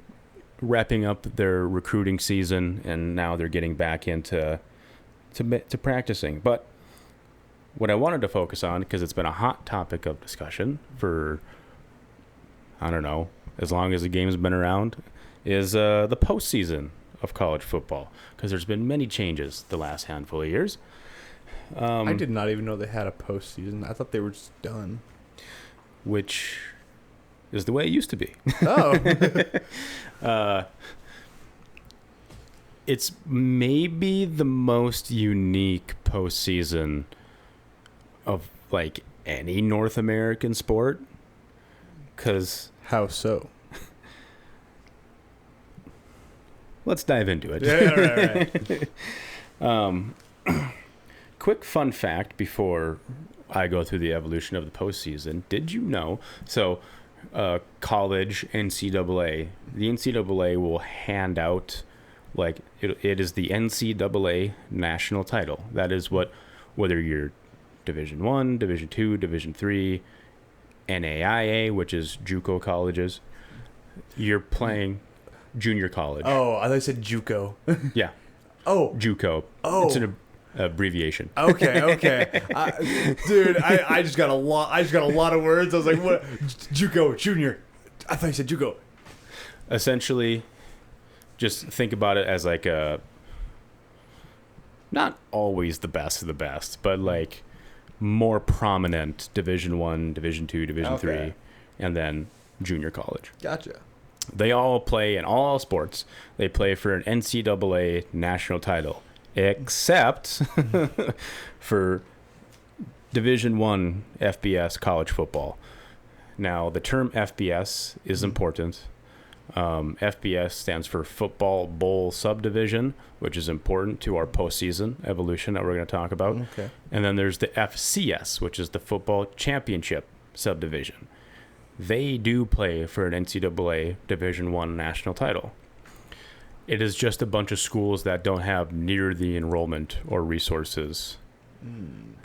wrapping up their recruiting season, and now they're getting back into practicing. But what I wanted to focus on, because it's been a hot topic of discussion for, I don't know, as long as the game's been around, is the postseason of college football, because there's been many changes the last handful of years. I did not even know they had a postseason. I thought they were just done. Which is the way it used to be. Oh. It's maybe the most unique postseason of like any North American sport. Because How so? let's dive into it. Yeah, right. Quick fun fact before I go through the evolution of the postseason. Did you know? So, college NCAA, the NCAA will hand out, like, it is the NCAA national title. That is what, whether you're Division I, Division II, Division III, NAIA, which is JUCO colleges, you're playing junior college. Oh, I thought you said JUCO. Yeah. Oh. JUCO. Oh. It's an abbreviation. Okay. Dude, I just got a lot of words. I was like, what? JUCO, junior. I thought you said JUCO. Essentially, just think about it as like a, not always the best of the best, but like more prominent Division I, Division II, Division Okay. III, and then junior college. Gotcha. They all play in all sports. They play for an NCAA national title, except for Division I FBS college football. Now, the term FBS is important. FBS stands for Football Bowl Subdivision, which is important to our postseason evolution that we're going to talk about. Okay. And then there's the FCS, which is the Football Championship Subdivision. They do play for an NCAA Division I national title. It is just a bunch of schools that don't have near the enrollment or resources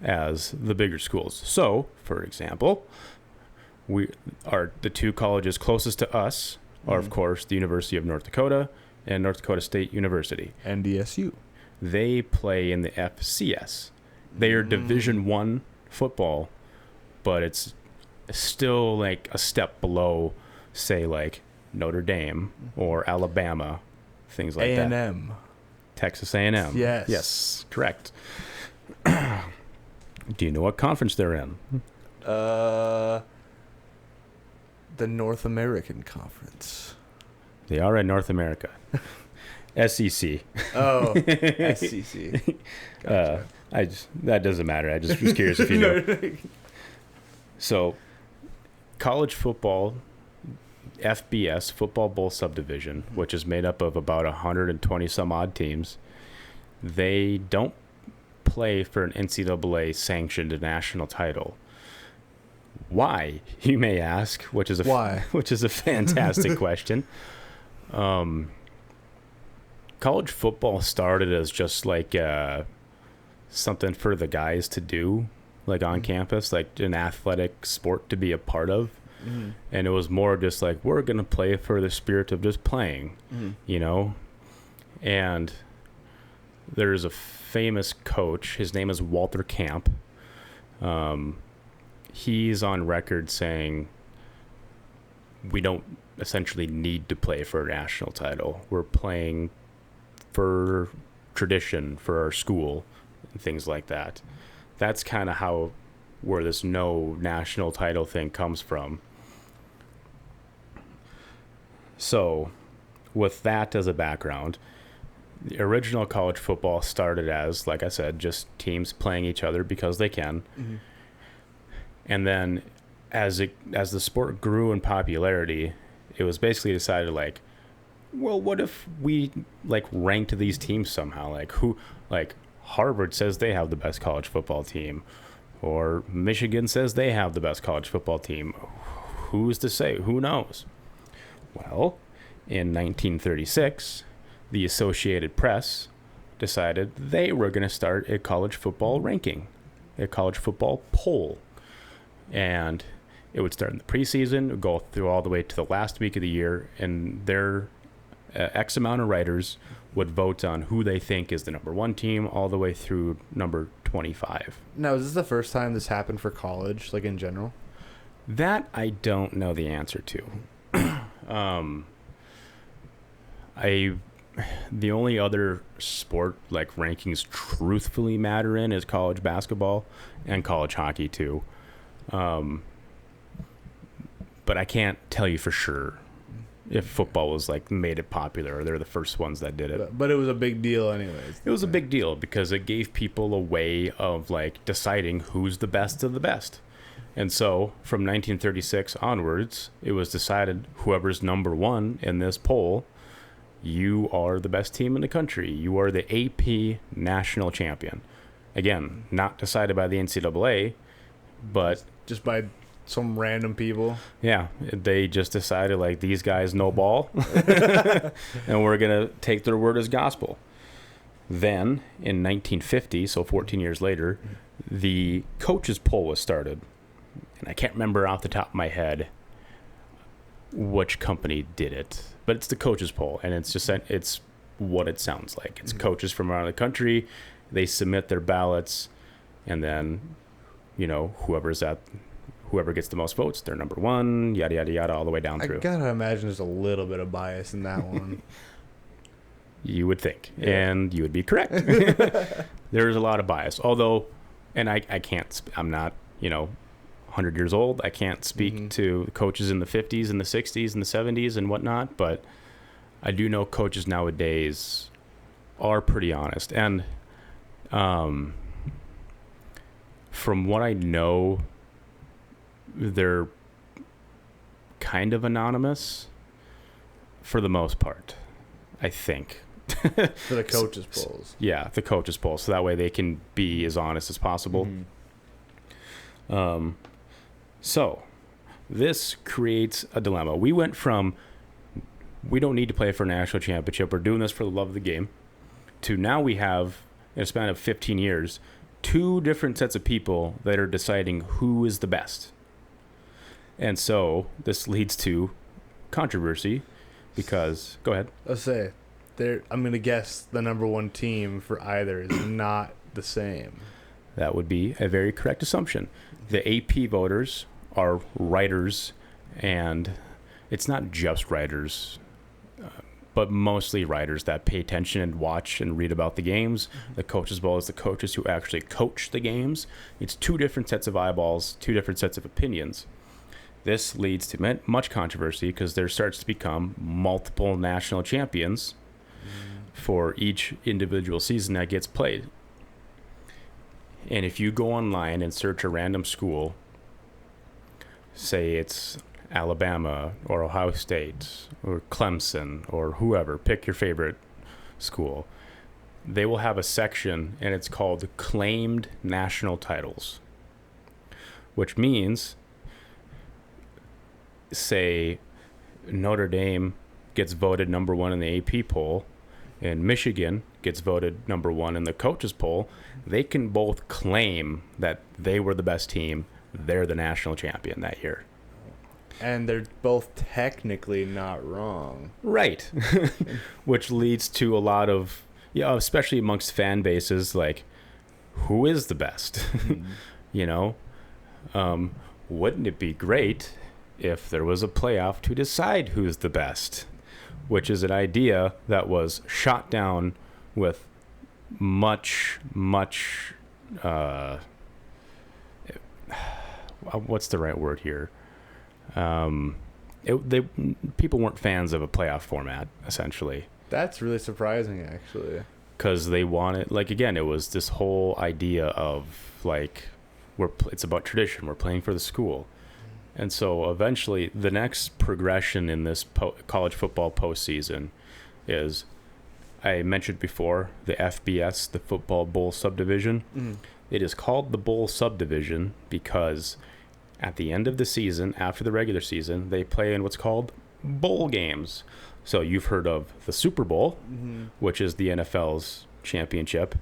as the bigger schools. So, for example, the two colleges closest to us are, of course, the University of North Dakota and North Dakota State University. NDSU. They play in the FCS. They are Division I football, but it's still like a step below, say, like Notre Dame or Alabama, things like that. A&M. Texas A&M. Yes. Yes, correct. Do you know what conference they're in? The North American Conference. They are in North America. SEC. Oh, SEC. Gotcha. That doesn't matter. I just was curious if you know. So, college football, FBS, Football Bowl Subdivision, which is made up of about 120 some odd teams, they don't play for an NCAA sanctioned national title. Why, you may ask, which is a fantastic question. College football started as just like something for the guys to do, like on campus, like an athletic sport to be a part of. And it was more just like, we're going to play for the spirit of just playing, you know? And there's a famous coach. His name is Walter Camp. He's on record saying we don't essentially need to play for a national title. We're playing for tradition, for our school, and things like that. That's kind of where this no national title thing comes from. So, with that as a background, the original college football started as, like I said, just teams playing each other because they can. And then as the sport grew in popularity, it was basically decided, like, well, what if we like ranked these teams somehow? Like Harvard says they have the best college football team, or Michigan says they have the best college football team. Who's to say? Who knows? Well, in 1936, the Associated Press decided they were going to start a college football ranking, a college football poll. And it would start in the preseason, go through all the way to the last week of the year, and their X amount of writers would vote on who they think is the number one team all the way through number 25. Now, is this the first time this happened for college, like in general? That I don't know the answer to. The only other sport like rankings truthfully matter in is college basketball and college hockey too. But I can't tell you for sure if football was like made it popular or they're the first ones that did it. But it was a big deal anyways. It was a big deal because it gave people a way of like deciding who's the best of the best. And so from 1936 onwards, it was decided whoever's number one in this poll, you are the best team in the country. You are the AP national champion. Again, not decided by the NCAA, but just by some random people. Yeah, they just decided like these guys know ball and we're going to take their word as gospel. Then in 1950, so 14 years later, the coaches poll was started. And I can't remember off the top of my head which company did it, but it's the coaches poll, and it's what it sounds like. It's coaches from around the country. They submit their ballots, and then, you know, whoever gets the most votes, they're number one, yada, yada, yada, all the way down through. I gotta imagine there's a little bit of bias in that one. You would think, and you would be correct. There's a lot of bias, although, and I can't, I'm not, 100 years old. I can't speak to coaches in the 50s and the 60s and the 70s and whatnot, but I do know coaches nowadays are pretty honest. And from what I know, they're kind of anonymous. for the most part, I think. For the coaches' polls. Yeah, the coaches' polls. So that way they can be as honest as possible. So this creates a dilemma. We went from, we don't need to play for a national championship, we're doing this for the love of the game, to now we have, in a span of 15 years, 2 different sets of people that are deciding who is the best. And so this leads to controversy because, go ahead. Let's say, I'm going to guess the number 1 team for either is not the same. That would be a very correct assumption. The AP voters are writers, and it's not just writers, but mostly writers that pay attention and watch and read about the games. The coaches' bowl is the coaches who actually coach the games. It's 2 different sets of eyeballs, 2 different sets of opinions. This leads to much controversy because there starts to become multiple national champions for each individual season that gets played. And if you go online and search a random school, say it's Alabama or Ohio State or Clemson or whoever, pick your favorite school, they will have a section and it's called claimed national titles, which means, say Notre Dame gets voted number 1 in the AP poll and Michigan gets voted number 1 in the coaches poll, they can both claim that they were the best team, they're the national champion that year. And they're both technically not wrong. Right. Which leads to a lot of, especially amongst fan bases, like, who is the best? Wouldn't it be great if there was a playoff to decide who's the best? Which is an idea that was shot down with much, what's the right word here? People weren't fans of a playoff format, essentially. That's really surprising, actually. Because they wanted, again, it was this whole idea of, it's about tradition. We're playing for the school. And so eventually the next progression in this college football postseason is, I mentioned before, the FBS, the Football Bowl Subdivision. Mm-hmm. It is called the Bowl Subdivision because at the end of the season, after the regular season, they play in what's called bowl games. So you've heard of the Super Bowl, which is the NFL's championship.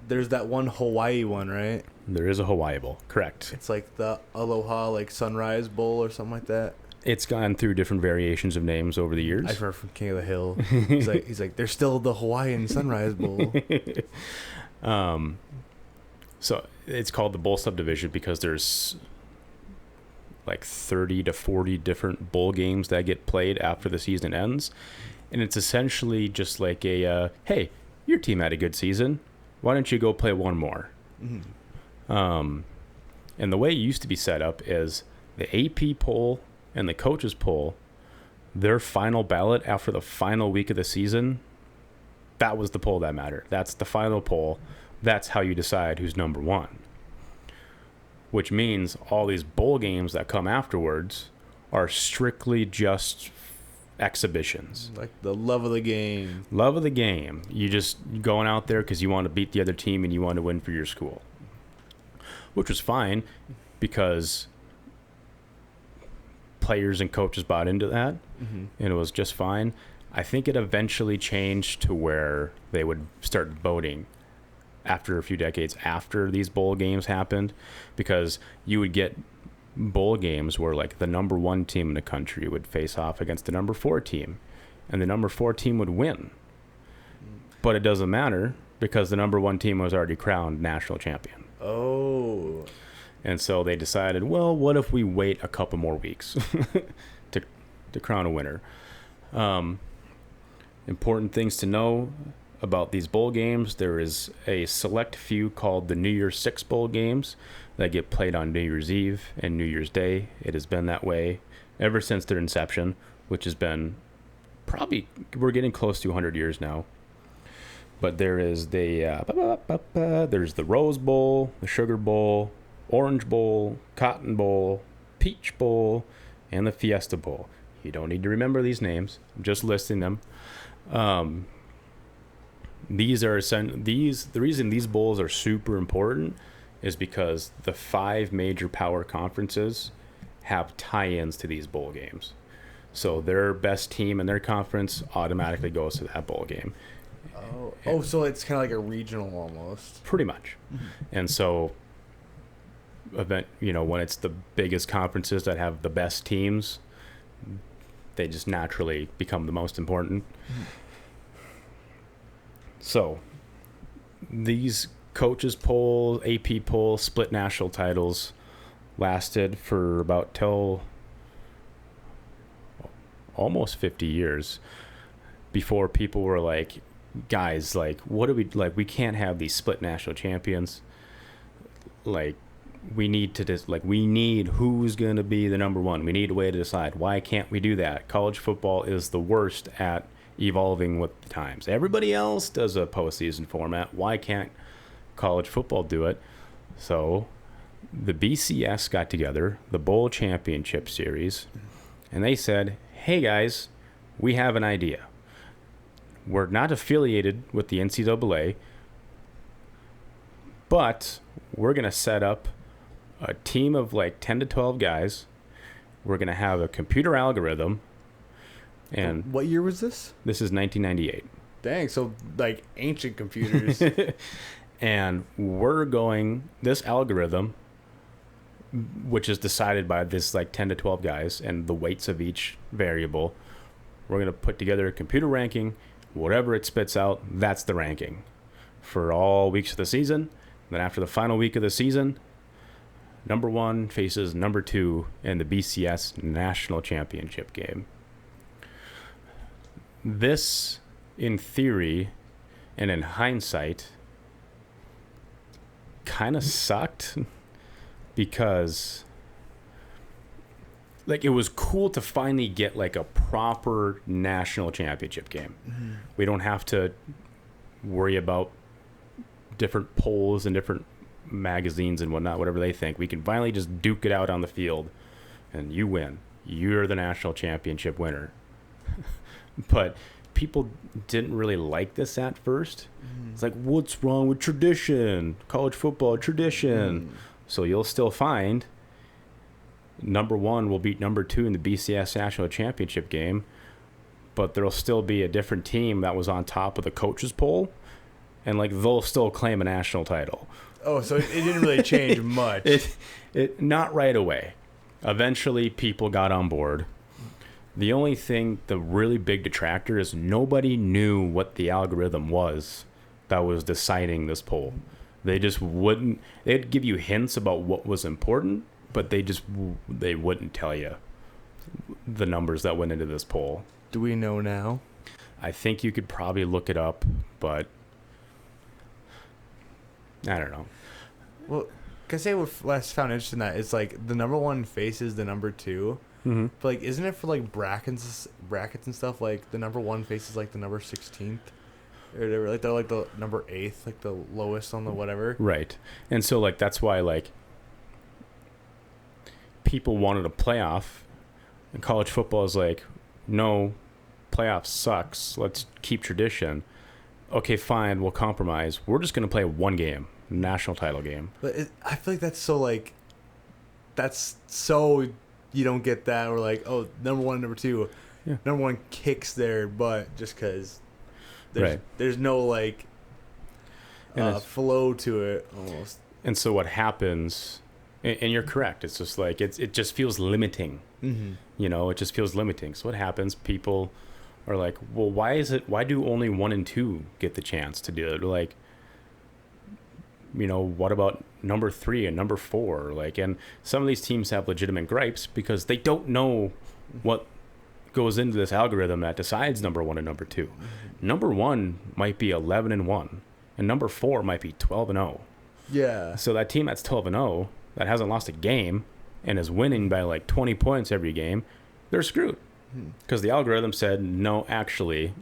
There's that one Hawaii one, right? There is a Hawaii Bowl, correct. It's like the Aloha, Sunrise Bowl or something like that. It's gone through different variations of names over the years. I've heard from King of the Hill. He's like, there's still the Hawaiian Sunrise Bowl. So it's called the Bowl Subdivision because there's 30 to 40 different bowl games that get played after the season ends. And it's essentially just like hey, your team had a good season. Why don't you go play one more? Mm-hmm. And the way it used to be set up is the AP poll and the coaches poll, their final ballot after the final week of the season, that was the poll that mattered. That's the final poll. That's how you decide who's number 1. Which means all these bowl games that come afterwards are strictly just exhibitions. Like the love of the game. Love of the game. You just going out there because you want to beat the other team and you want to win for your school. Which was fine because players and coaches bought into that, and it was just fine. I think it eventually changed to where they would start voting after a few decades after these bowl games happened, because you would get bowl games where the number 1 team in the country would face off against the number 4 team, and the number 4 team would win. But it doesn't matter because the number 1 team was already crowned national champion. Oh. And so they decided, well, what if we wait a couple more weeks to crown a winner? Important things to know about these bowl games. There is a select few called the New Year's Six Bowl games that get played on New Year's Eve and New Year's Day. It has been that way ever since their inception, which has been we're getting close to 100 years now. But there is there's the Rose Bowl, the Sugar Bowl, Orange Bowl, Cotton Bowl, Peach Bowl, and the Fiesta Bowl. You don't need to remember these names. I'm just listing them. These are the reason these bowls are super important is because the 5 major power conferences have tie-ins to these bowl games. So their best team in their conference automatically goes to that bowl game. So it's kind of like a regional almost. Pretty much. Mm-hmm. And so when it's the biggest conferences that have the best teams, they just naturally become the most important. Mm-hmm. So these coaches poll, AP poll, split national titles lasted for about almost 50 years before people were like, guys, like, what do we can't have these split national champions. Like, we need who's going to be the number one. We need a way to decide. Why can't we do that? College football is the worst at evolving with the times. Everybody else does a postseason format. Why can't college football do it? So the BCS got together, the Bowl Championship Series, and they said, hey guys, we have an idea. We're not affiliated with the NCAA, but we're going to set up a team of like 10 to 12 guys. We're going to have a computer algorithm. And what year was this? This is 1998. Dang, so like ancient computers. And this algorithm, which is decided by this like 10 to 12 guys and the weights of each variable, we're going to put together a computer ranking. Whatever it spits out, that's the ranking for all weeks of the season. Then after the final week of the season, number 1 faces number 2 in the BCS National Championship game. This, in theory and in hindsight, kind of sucked because like it was cool to finally get like a proper national championship game. Mm-hmm. We don't have to worry about different polls and different magazines and whatnot, whatever they think. We can finally just duke it out on the field and you win. You're the national championship winner. But people didn't really like this at first. Mm. It's like, what's wrong with tradition? College football tradition. Mm. So you'll still find number 1 will beat number 2 in the BCS National Championship game, but there'll still be a different team that was on top of the coaches poll, and like they'll still claim a national title. Oh, so it didn't really change much. It not right away. Eventually, people got on board. The only thing, the really big detractor, is nobody knew what the algorithm was that was deciding this poll. They just wouldn't. They'd give you hints about what was important, but they wouldn't tell you the numbers that went into this poll. Do we know now? I think you could probably look it up, but I don't know. Well, can I say what I found interesting in that is like the number 1 faces the number 2. Mm-hmm. But like, isn't it for like brackets and stuff? Like the number 1 faces like the number 16th, or whatever. Like they're like the number 8th, like the lowest on the whatever. Right, and so like that's why like people wanted a playoff, and college football is like, no, playoff sucks. Let's keep tradition. Okay, fine, we'll compromise. We're just gonna play one game, national title game. But I feel like that's so like, that's so. You don't get that, or like, oh, number 1, number 2, yeah. Number 1 kicks their butt just because there's no like flow to it almost. And so what happens, and you're correct, it's just like it just feels limiting. Mm-hmm. You know, it just feels limiting. So what happens? People are like, well, why do only 1 and 2 get the chance to do it? Like, you know, what about number 3 and number 4? Like, and some of these teams have legitimate gripes because they don't know what goes into this algorithm that decides number 1 and number 2. Mm-hmm. Number 1 might be 11-1, and number 4 might be 12-0. Yeah. So that team that's 12-0 that hasn't lost a game and is winning by like 20 points every game, they're screwed because the algorithm said no, actually.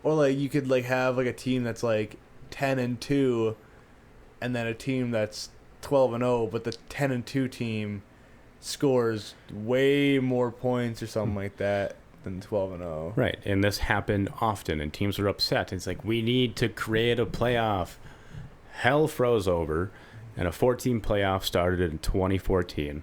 Or like you could like have like a team that's like 10-2. And then a team that's 12-0, but the 10-2 team scores way more points or something like that. than 12-0. Right, and this happened often, and teams were upset. It's like, we need to create a playoff. Hell froze over, and a 14 playoff started in 2014.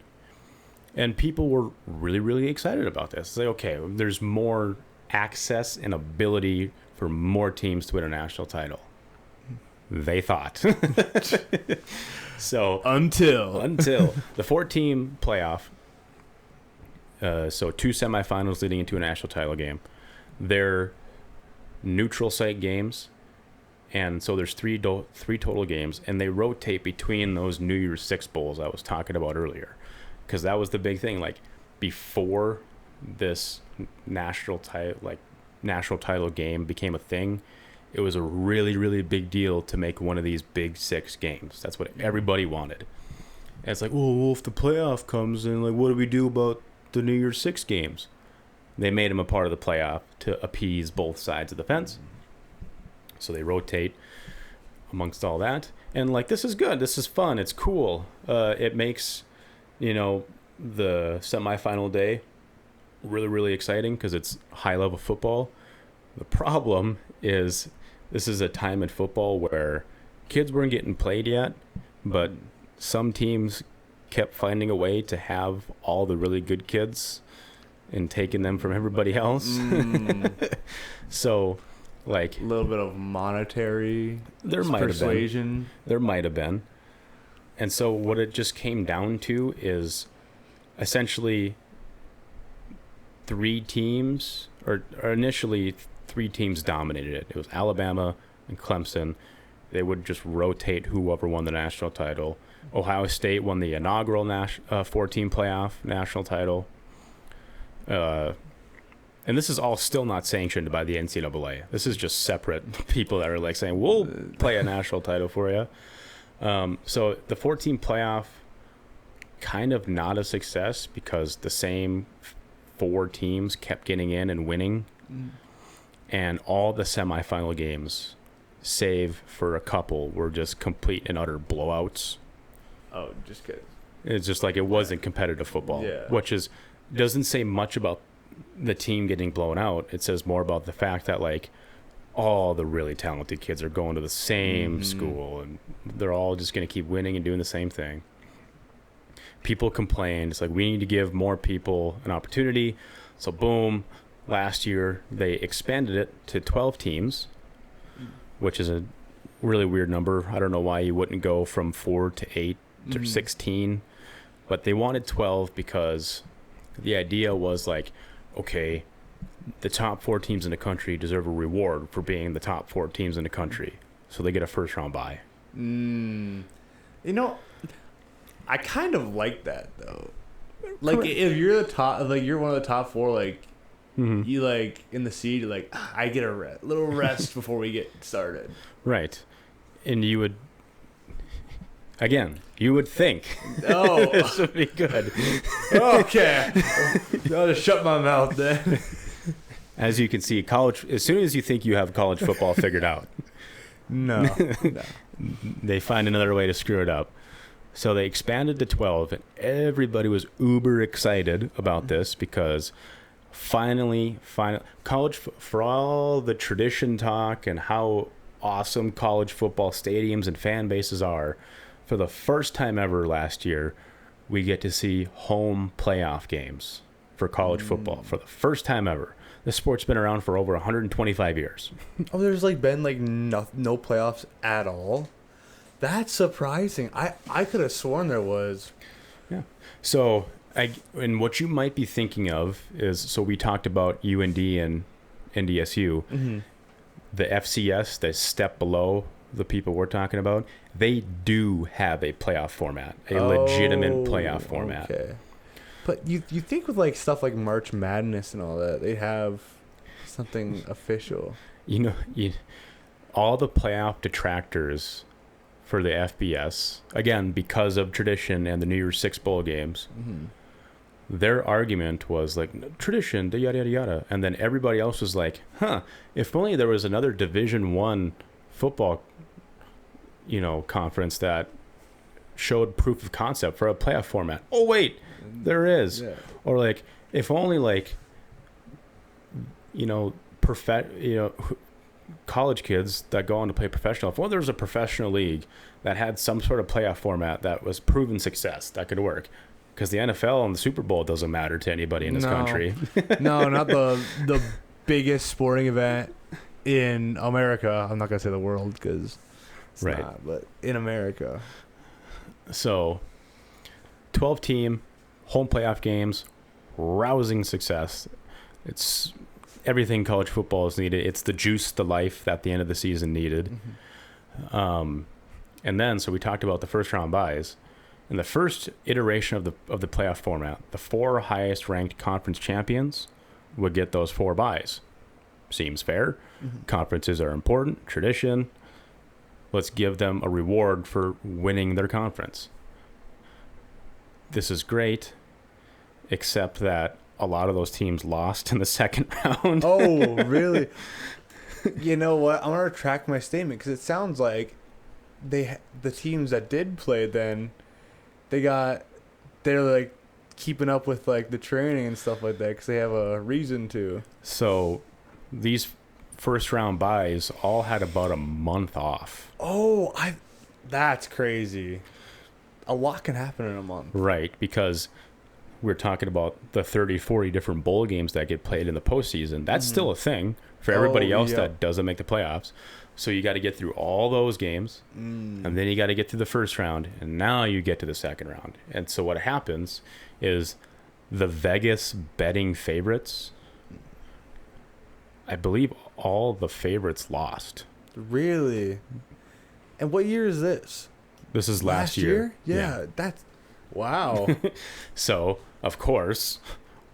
And people were really, really excited about this. It's like, okay, there's more access and ability for more teams to win a national title. They thought. So until the 14 playoff, so 2 semifinals leading into a national title game. They're neutral site games, and so there's three total games, and they rotate between those New Year's Six bowls I was talking about earlier. Because that was the big thing, like before this national title game became a thing, it was a really, really big deal to make one of these big 6 games. That's what everybody wanted. And it's like, well, if the playoff comes in, like, what do we do about the New Year's Six games? They made them a part of the playoff to appease both sides of the fence. So they rotate amongst all that, and like, this is good. This is fun. It's cool. It makes, the semifinal day really, really exciting because it's high-level football. The problem is this is a time in football where kids weren't getting played yet, but some teams kept finding a way to have all the really good kids and taking them from everybody else. So, like, a little bit of monetary persuasion. There might have been. And so what it just came down to is essentially 3 teams, or initially 3 teams dominated it. It was Alabama and Clemson. They would just rotate whoever won the national title. Ohio State won the inaugural 14 playoff national title. And this is all still not sanctioned by the NCAA. This is just separate people that are like saying, we'll play a national title for you. So the 14 playoff, kind of not a success because the same 4 teams kept getting in and winning. And all the semifinal games, save for a couple, were just complete and utter blowouts. Oh, just kidding. It's just like, it wasn't competitive football, which doesn't say much about the team getting blown out. It says more about the fact that, like, all the really talented kids are going to the same school, and they're all just going to keep winning and doing the same thing. People complained. It's like, we need to give more people an opportunity. So boom, last year they expanded it to 12 teams, which is a really weird number. I don't know why you wouldn't go from 4 to 8 or 16, but they wanted 12 because the idea was like, okay, the top 4 teams in the country deserve a reward for being the top 4 teams in the country, so they get a first round bye. I kind of like that though. Like, if you're the top, like, you're one of the top 4, like, you, like, in the seed, you're like, I get a little rest before we get started. Right. And you would, again, you would think, oh, this would be good. Okay. I'll just shut my mouth then. As you can see, as soon as you think you have college football figured out, no. They find another way to screw it up. So they expanded to 12, and everybody was uber excited about this because finally, college, for all the tradition talk and how awesome college football stadiums and fan bases are, for the first time ever last year, we get to see home playoff games for college football for the first time ever. This sport's been around for over 125 years. Oh, there's like been like no playoffs at all. That's surprising. I could have sworn there was. Yeah. So, and what you might be thinking of is, so we talked about UND and NDSU. The FCS, the step below the people we're talking about, they do have a playoff format, a legitimate playoff format. Okay. But you think with like stuff like March Madness and all that, they have something official. All the playoff detractors for the FBS, again, because of tradition and the New Year's Six bowl games, their argument was like, tradition, yada, yada, yada. And then everybody else was like, if only there was another Division I football, conference that showed proof of concept for a playoff format. Oh, wait, there is. Yeah. Or like, if only like college kids that go on to play professional. If there was a professional league that had some sort of playoff format that was proven success, that could work. Because the NFL and the Super Bowl doesn't matter to anybody in this country. No, not the biggest sporting event in America. I'm not going to say the world because it's not, but in America. So, 12-team, home playoff games, rousing success. It's everything college football is needed. It's the juice, the life that the end of the season needed. Mm-hmm. And then, so we talked about the first round buys. In the first iteration of the playoff format, the 4 highest ranked conference champions would get those 4 buys. Seems fair. Mm-hmm. Conferences are important, tradition. Let's give them a reward for winning their conference. This is great, except that a lot of those teams lost in the second round. Oh, really? You know what? I'm going to retract my statement because it sounds like the teams that did play then, they're like keeping up with like the training and stuff like that because they have a reason to. So these first round buys all had about a month off. Oh, that's crazy. A lot can happen in a month. Right, because we're talking about the 30, 40 different bowl games that get played in the postseason. That's still a thing for everybody else that doesn't make the playoffs. So you got to get through all those games, and then you got to get to the first round, and now you get to the second round. And so what happens is the Vegas betting favorites, I believe all the favorites lost. Really? And what year is this? This is last year? Yeah, that's... Wow. So, of course,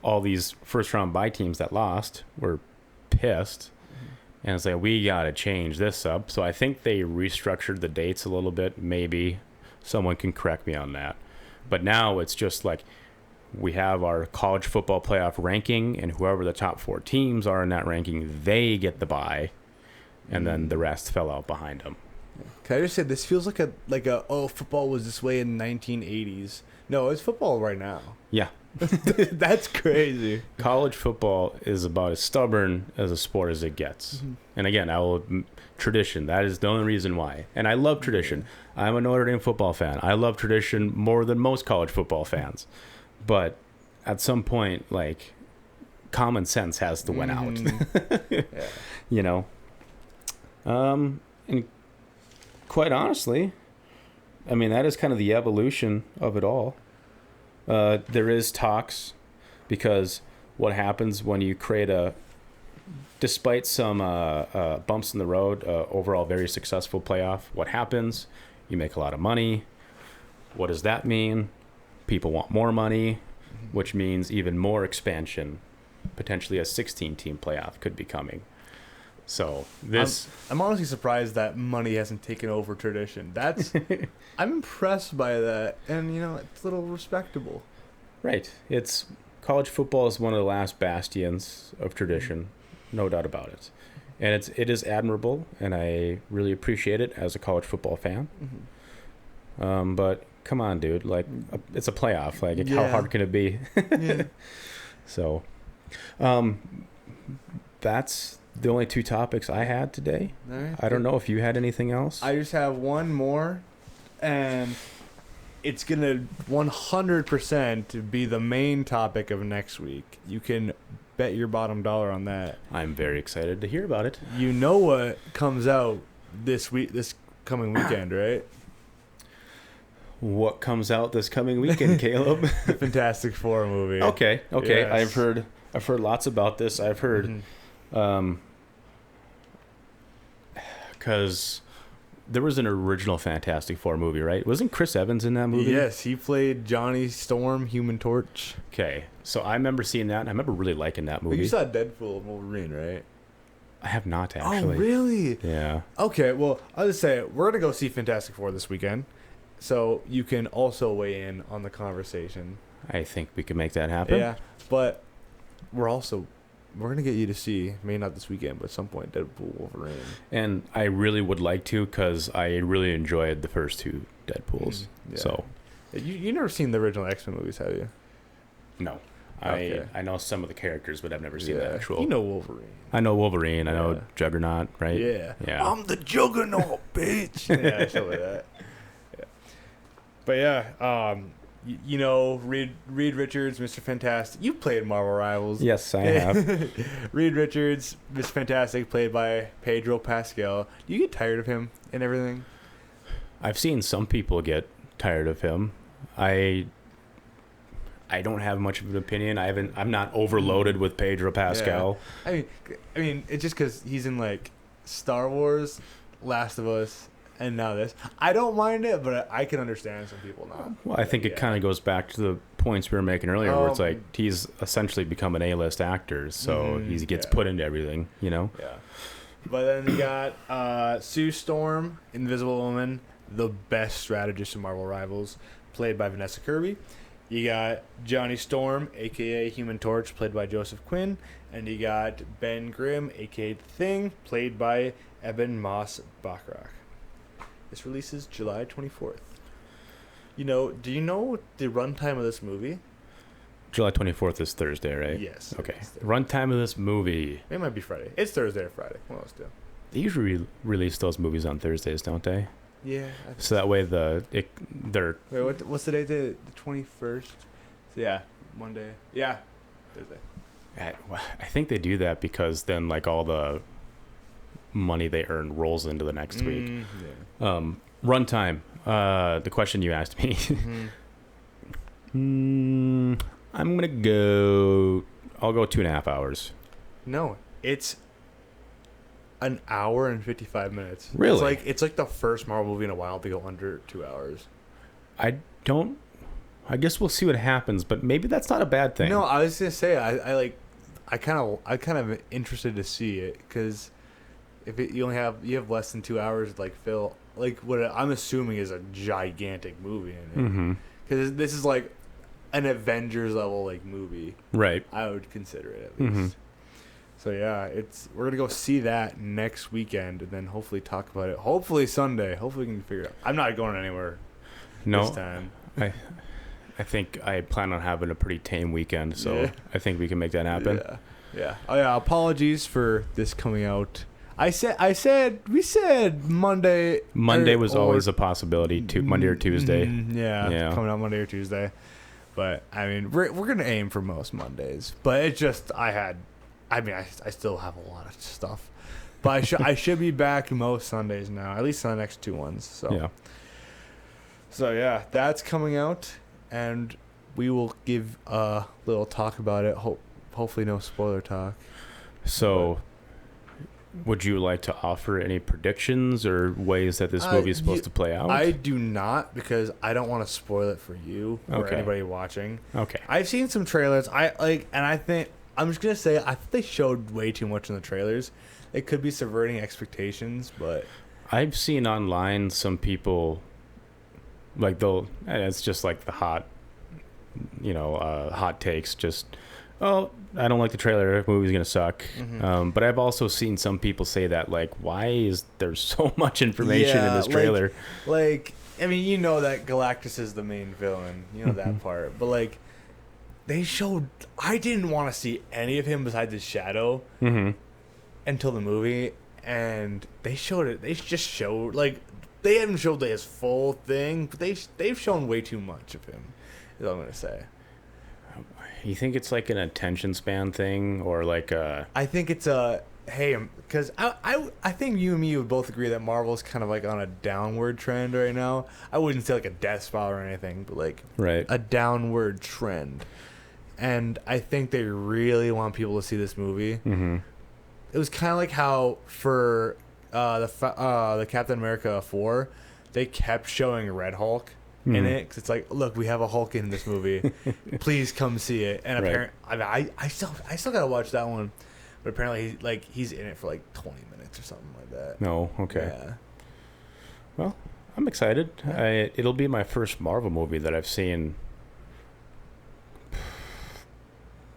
all these first-round bye teams that lost were pissed. And it's like, we got to change this up. So I think they restructured the dates a little bit. Maybe someone can correct me on that. But now it's just like we have our college football playoff ranking, and whoever the top 4 teams are in that ranking, they get the bye. And then the rest fell out behind them. Can I just say, this feels like football was this way in the 1980s. No, it's football right now. Yeah. That's crazy. College football is about as stubborn as a sport as it gets. Mm-hmm. And again, tradition. That is the only reason why. And I love tradition. I'm a Notre Dame football fan. I love tradition more than most college football fans. But at some point, like, common sense has to win out. Yeah. And quite honestly, I mean, that is kind of the evolution of it all. There is talks, because what happens when you create despite some bumps in the road, overall very successful playoff, what happens? You make a lot of money. What does that mean? People want more money, which means even more expansion. Potentially a 16-team playoff could be coming. So I'm honestly surprised that money hasn't taken over tradition. I'm impressed by that, and it's a little respectable. Right. College football is one of the last bastions of tradition, no doubt about it, and it is admirable, and I really appreciate it as a college football fan. Mm-hmm. But come on, dude, like it's a playoff. Like how hard can it be? Yeah. So, that's the only 2 topics I had today. All right. I don't know if you had anything else. I just have one more, and it's going to 100% be the main topic of next week. You can bet your bottom dollar on that. I'm very excited to hear about it. You know what comes out this coming weekend, right? What comes out this coming weekend, Caleb? The Fantastic Four movie. Okay. Yes. I've heard lots about this. I've heard... Because there was an original Fantastic Four movie, right? Wasn't Chris Evans in that movie? Yes, he played Johnny Storm, Human Torch. Okay, so I remember seeing that, and I remember really liking that movie. But you saw Deadpool and Wolverine, right? I have not, actually. Oh, really? Yeah. Okay, well, I'll just say, we're going to go see Fantastic Four this weekend, so you can also weigh in on the conversation. I think we can make that happen. Yeah, but we're going to get you to see, maybe not this weekend, but at some point, Deadpool, Wolverine. And I really would like to, because I really enjoyed the first 2 Deadpools. Yeah. So, you never seen the original X-Men movies, have you? No. Okay. I know some of the characters, but I've never seen the actual. You know Wolverine. I know Wolverine. I know Juggernaut, right? Yeah. Yeah. I'm the Juggernaut, bitch. Yeah, something like that. Yeah. But yeah, you know Reed Richards, Mr. Fantastic. You played Marvel Rivals. Yes, I have. Reed Richards, Mr. Fantastic, played by Pedro Pascal. Do you get tired of him and everything? I've seen some people get tired of him. I don't have much of an opinion. I'm not overloaded with Pedro Pascal. Yeah. I mean, it's just because he's in like Star Wars, Last of Us, and now this. I don't mind it, but I can understand some people not. Well, I think it kind of goes back to the points we were making earlier, where it's like he's essentially become an A-list actor, so he gets put into everything, you know. Yeah. But then you got Sue Storm, Invisible Woman, the best strategist in Marvel Rivals, played by Vanessa Kirby. You got Johnny Storm, a.k.a. Human Torch, played by Joseph Quinn. And you got Ben Grimm, a.k.a. The Thing, played by Eben Moss-Bachrach. This releases July 24th. Do you know the runtime of this movie? July 24th is Thursday, right? Yes. Okay. Runtime of this movie. It might be Friday. It's Thursday or Friday. One of those two. They usually release those movies on Thursdays, don't they? Yeah. So that way they're. Wait, what's the date? The 21st? So yeah, Monday. Yeah, Thursday. I think they do that because then like all the money they earn rolls into the next week. Yeah. Runtime. The question you asked me. I'm gonna go. I'll go 2.5 hours. No, it's an hour and 55 minutes. Really? It's like the first Marvel movie in a while to go under 2 hours. I guess we'll see what happens, but maybe that's not a bad thing. No, I was gonna say I kind of interested to see it because if you have less than 2 hours to like fill like what I'm assuming is a gigantic movie in it because this is like an Avengers level like movie. Right. I would consider it at least. So yeah, we're gonna go see that next weekend and then hopefully talk about it. Hopefully Sunday. Hopefully we can figure it out. I'm not going anywhere this time. I think I plan on having a pretty tame weekend, so I think we can make that happen. Yeah. Oh yeah. Apologies for this coming out. We said Monday. Monday was always a possibility. Monday or Tuesday. Yeah. Coming out Monday or Tuesday. But I mean, we're gonna aim for most Mondays. But it's just I still have a lot of stuff. But I should be back most Sundays now, at least on the next 2 ones. So yeah, that's coming out, and we will give a little talk about it. Hopefully, no spoiler talk. So, would you like to offer any predictions or ways that this movie is supposed to play out? I do not, because I don't want to spoil it for you or anybody watching. Okay. I've seen some trailers. I think I'm just gonna say I think they showed way too much in the trailers. It could be subverting expectations, but I've seen online some people like it's just like the hot takes. Just I don't like the trailer. The movie's gonna suck. But I've also seen some people say that like, why is there so much information in this trailer? Like I mean, you know that Galactus is the main villain. You know that part, but like. They showed. I didn't want to see any of him besides his shadow until the movie, and they showed it. They just showed like they haven't showed his full thing, but they've shown way too much of him. Is all I'm gonna say. You think it's like an attention span thing, or like a? I think it's because I think you and me would both agree that Marvel's kind of like on a downward trend right now. I wouldn't say like a death spiral or anything, but like a downward trend. And I think they really want people to see this movie. It was kind of like how for the Captain America 4, they kept showing Red Hulk in it because it's like, look, we have a Hulk in this movie. Please come see it. And apparently, I still gotta watch that one. But apparently, he's in it for like 20 minutes or something like that. No, okay. Yeah. Well, I'm excited. Yeah. It'll be my first Marvel movie that I've seen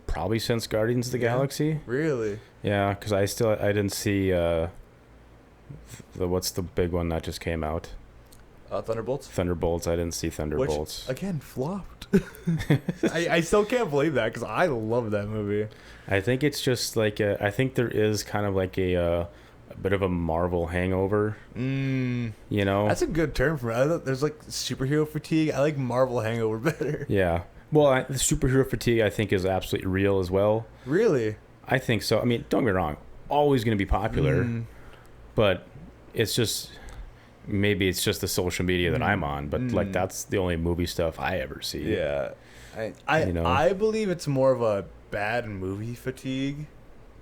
probably since Guardians of the Galaxy. Really? Yeah, because I didn't see what's the big one that just came out? Thunderbolts. Thunderbolts. I didn't see Thunderbolts. Which, again, flopped. I still can't believe that because I love that movie. I think it's just like I think there is kind of like a bit of a Marvel hangover. You know, that's a good term for it. There's like superhero fatigue. I like Marvel hangover better. Yeah. Well, the superhero fatigue I think is absolutely real as well. Really? I think so. I mean, don't get me wrong. Always going to be popular, but it's just. Maybe it's just the social media that I'm on, but like that's the only movie stuff I ever see. Yeah, I believe it's more of a bad movie fatigue.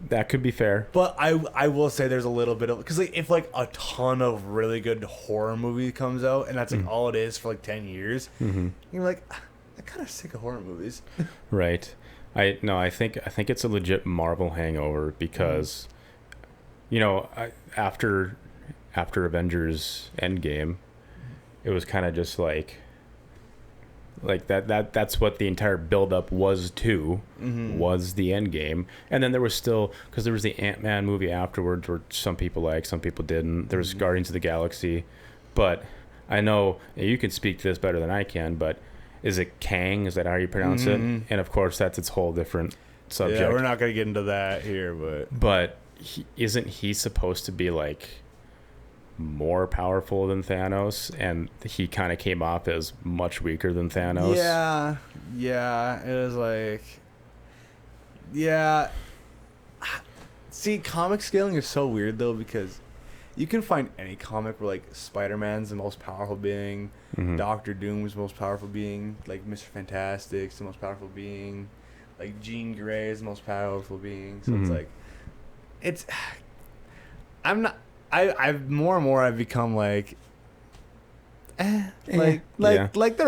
That could be fair, but I will say there's a little bit of because like if like a ton of really good horror movie comes out and that's like all it is for like 10 years, you're like I'm kind of sick of horror movies. Right. I think it's a legit Marvel hangover because, you know, after Avengers Endgame, it was kind of just like that's what the entire build-up was to, was the Endgame. And then there was still, because there was the Ant-Man movie afterwards where some people liked, some people didn't. There was Guardians of the Galaxy. But I know you can speak to this better than I can, but is it Kang? Is that how you pronounce it? And of course, that's its whole different subject. Yeah, we're not going to get into that here, But isn't he supposed to be like more powerful than Thanos, and he kind of came off as much weaker than Thanos? Yeah, it was like, yeah. See, comic scaling is so weird though because you can find any comic where like Spider-Man's the most powerful being, Doctor Doom's the most powerful being, like Mr. Fantastic's the most powerful being, like Jean Grey is the most powerful being. So it's I'm not. I've more and more I've become like they're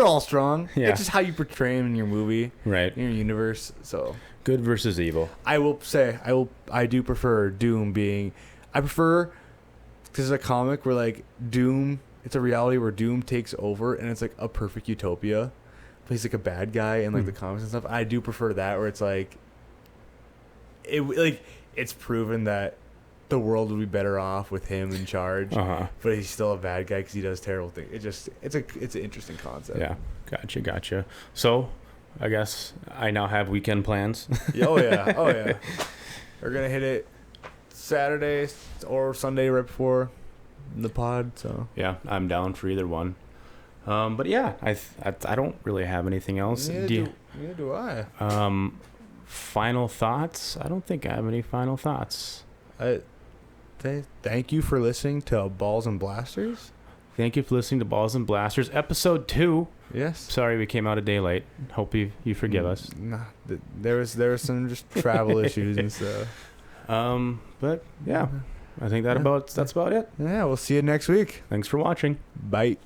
all strong. Yeah. It's just how you portray them in your movie, right? In your universe. So good versus evil. I do prefer Doom being. I prefer because it's a comic where like Doom. It's a reality where Doom takes over and it's like a perfect utopia. But he's like a bad guy in like the comics and stuff. I do prefer that where it's like it's proven that the world would be better off with him in charge, but he's still a bad guy because he does terrible things. It's an interesting concept. Yeah, gotcha. So, I guess I now have weekend plans. Oh yeah. We're gonna hit it Saturday or Sunday right before the pod. So yeah, I'm down for either one. But yeah, I don't really have anything else. Neither do I. Final thoughts? I don't think I have any final thoughts. Thank you for listening to Balls and Blasters. Thank you for listening to Balls and Blasters, episode 2. Yes. Sorry we came out a day late. Hope you forgive us. Nah, there was some just travel issues and stuff. But yeah, I think that's about it. Yeah, we'll see you next week. Thanks for watching. Bye.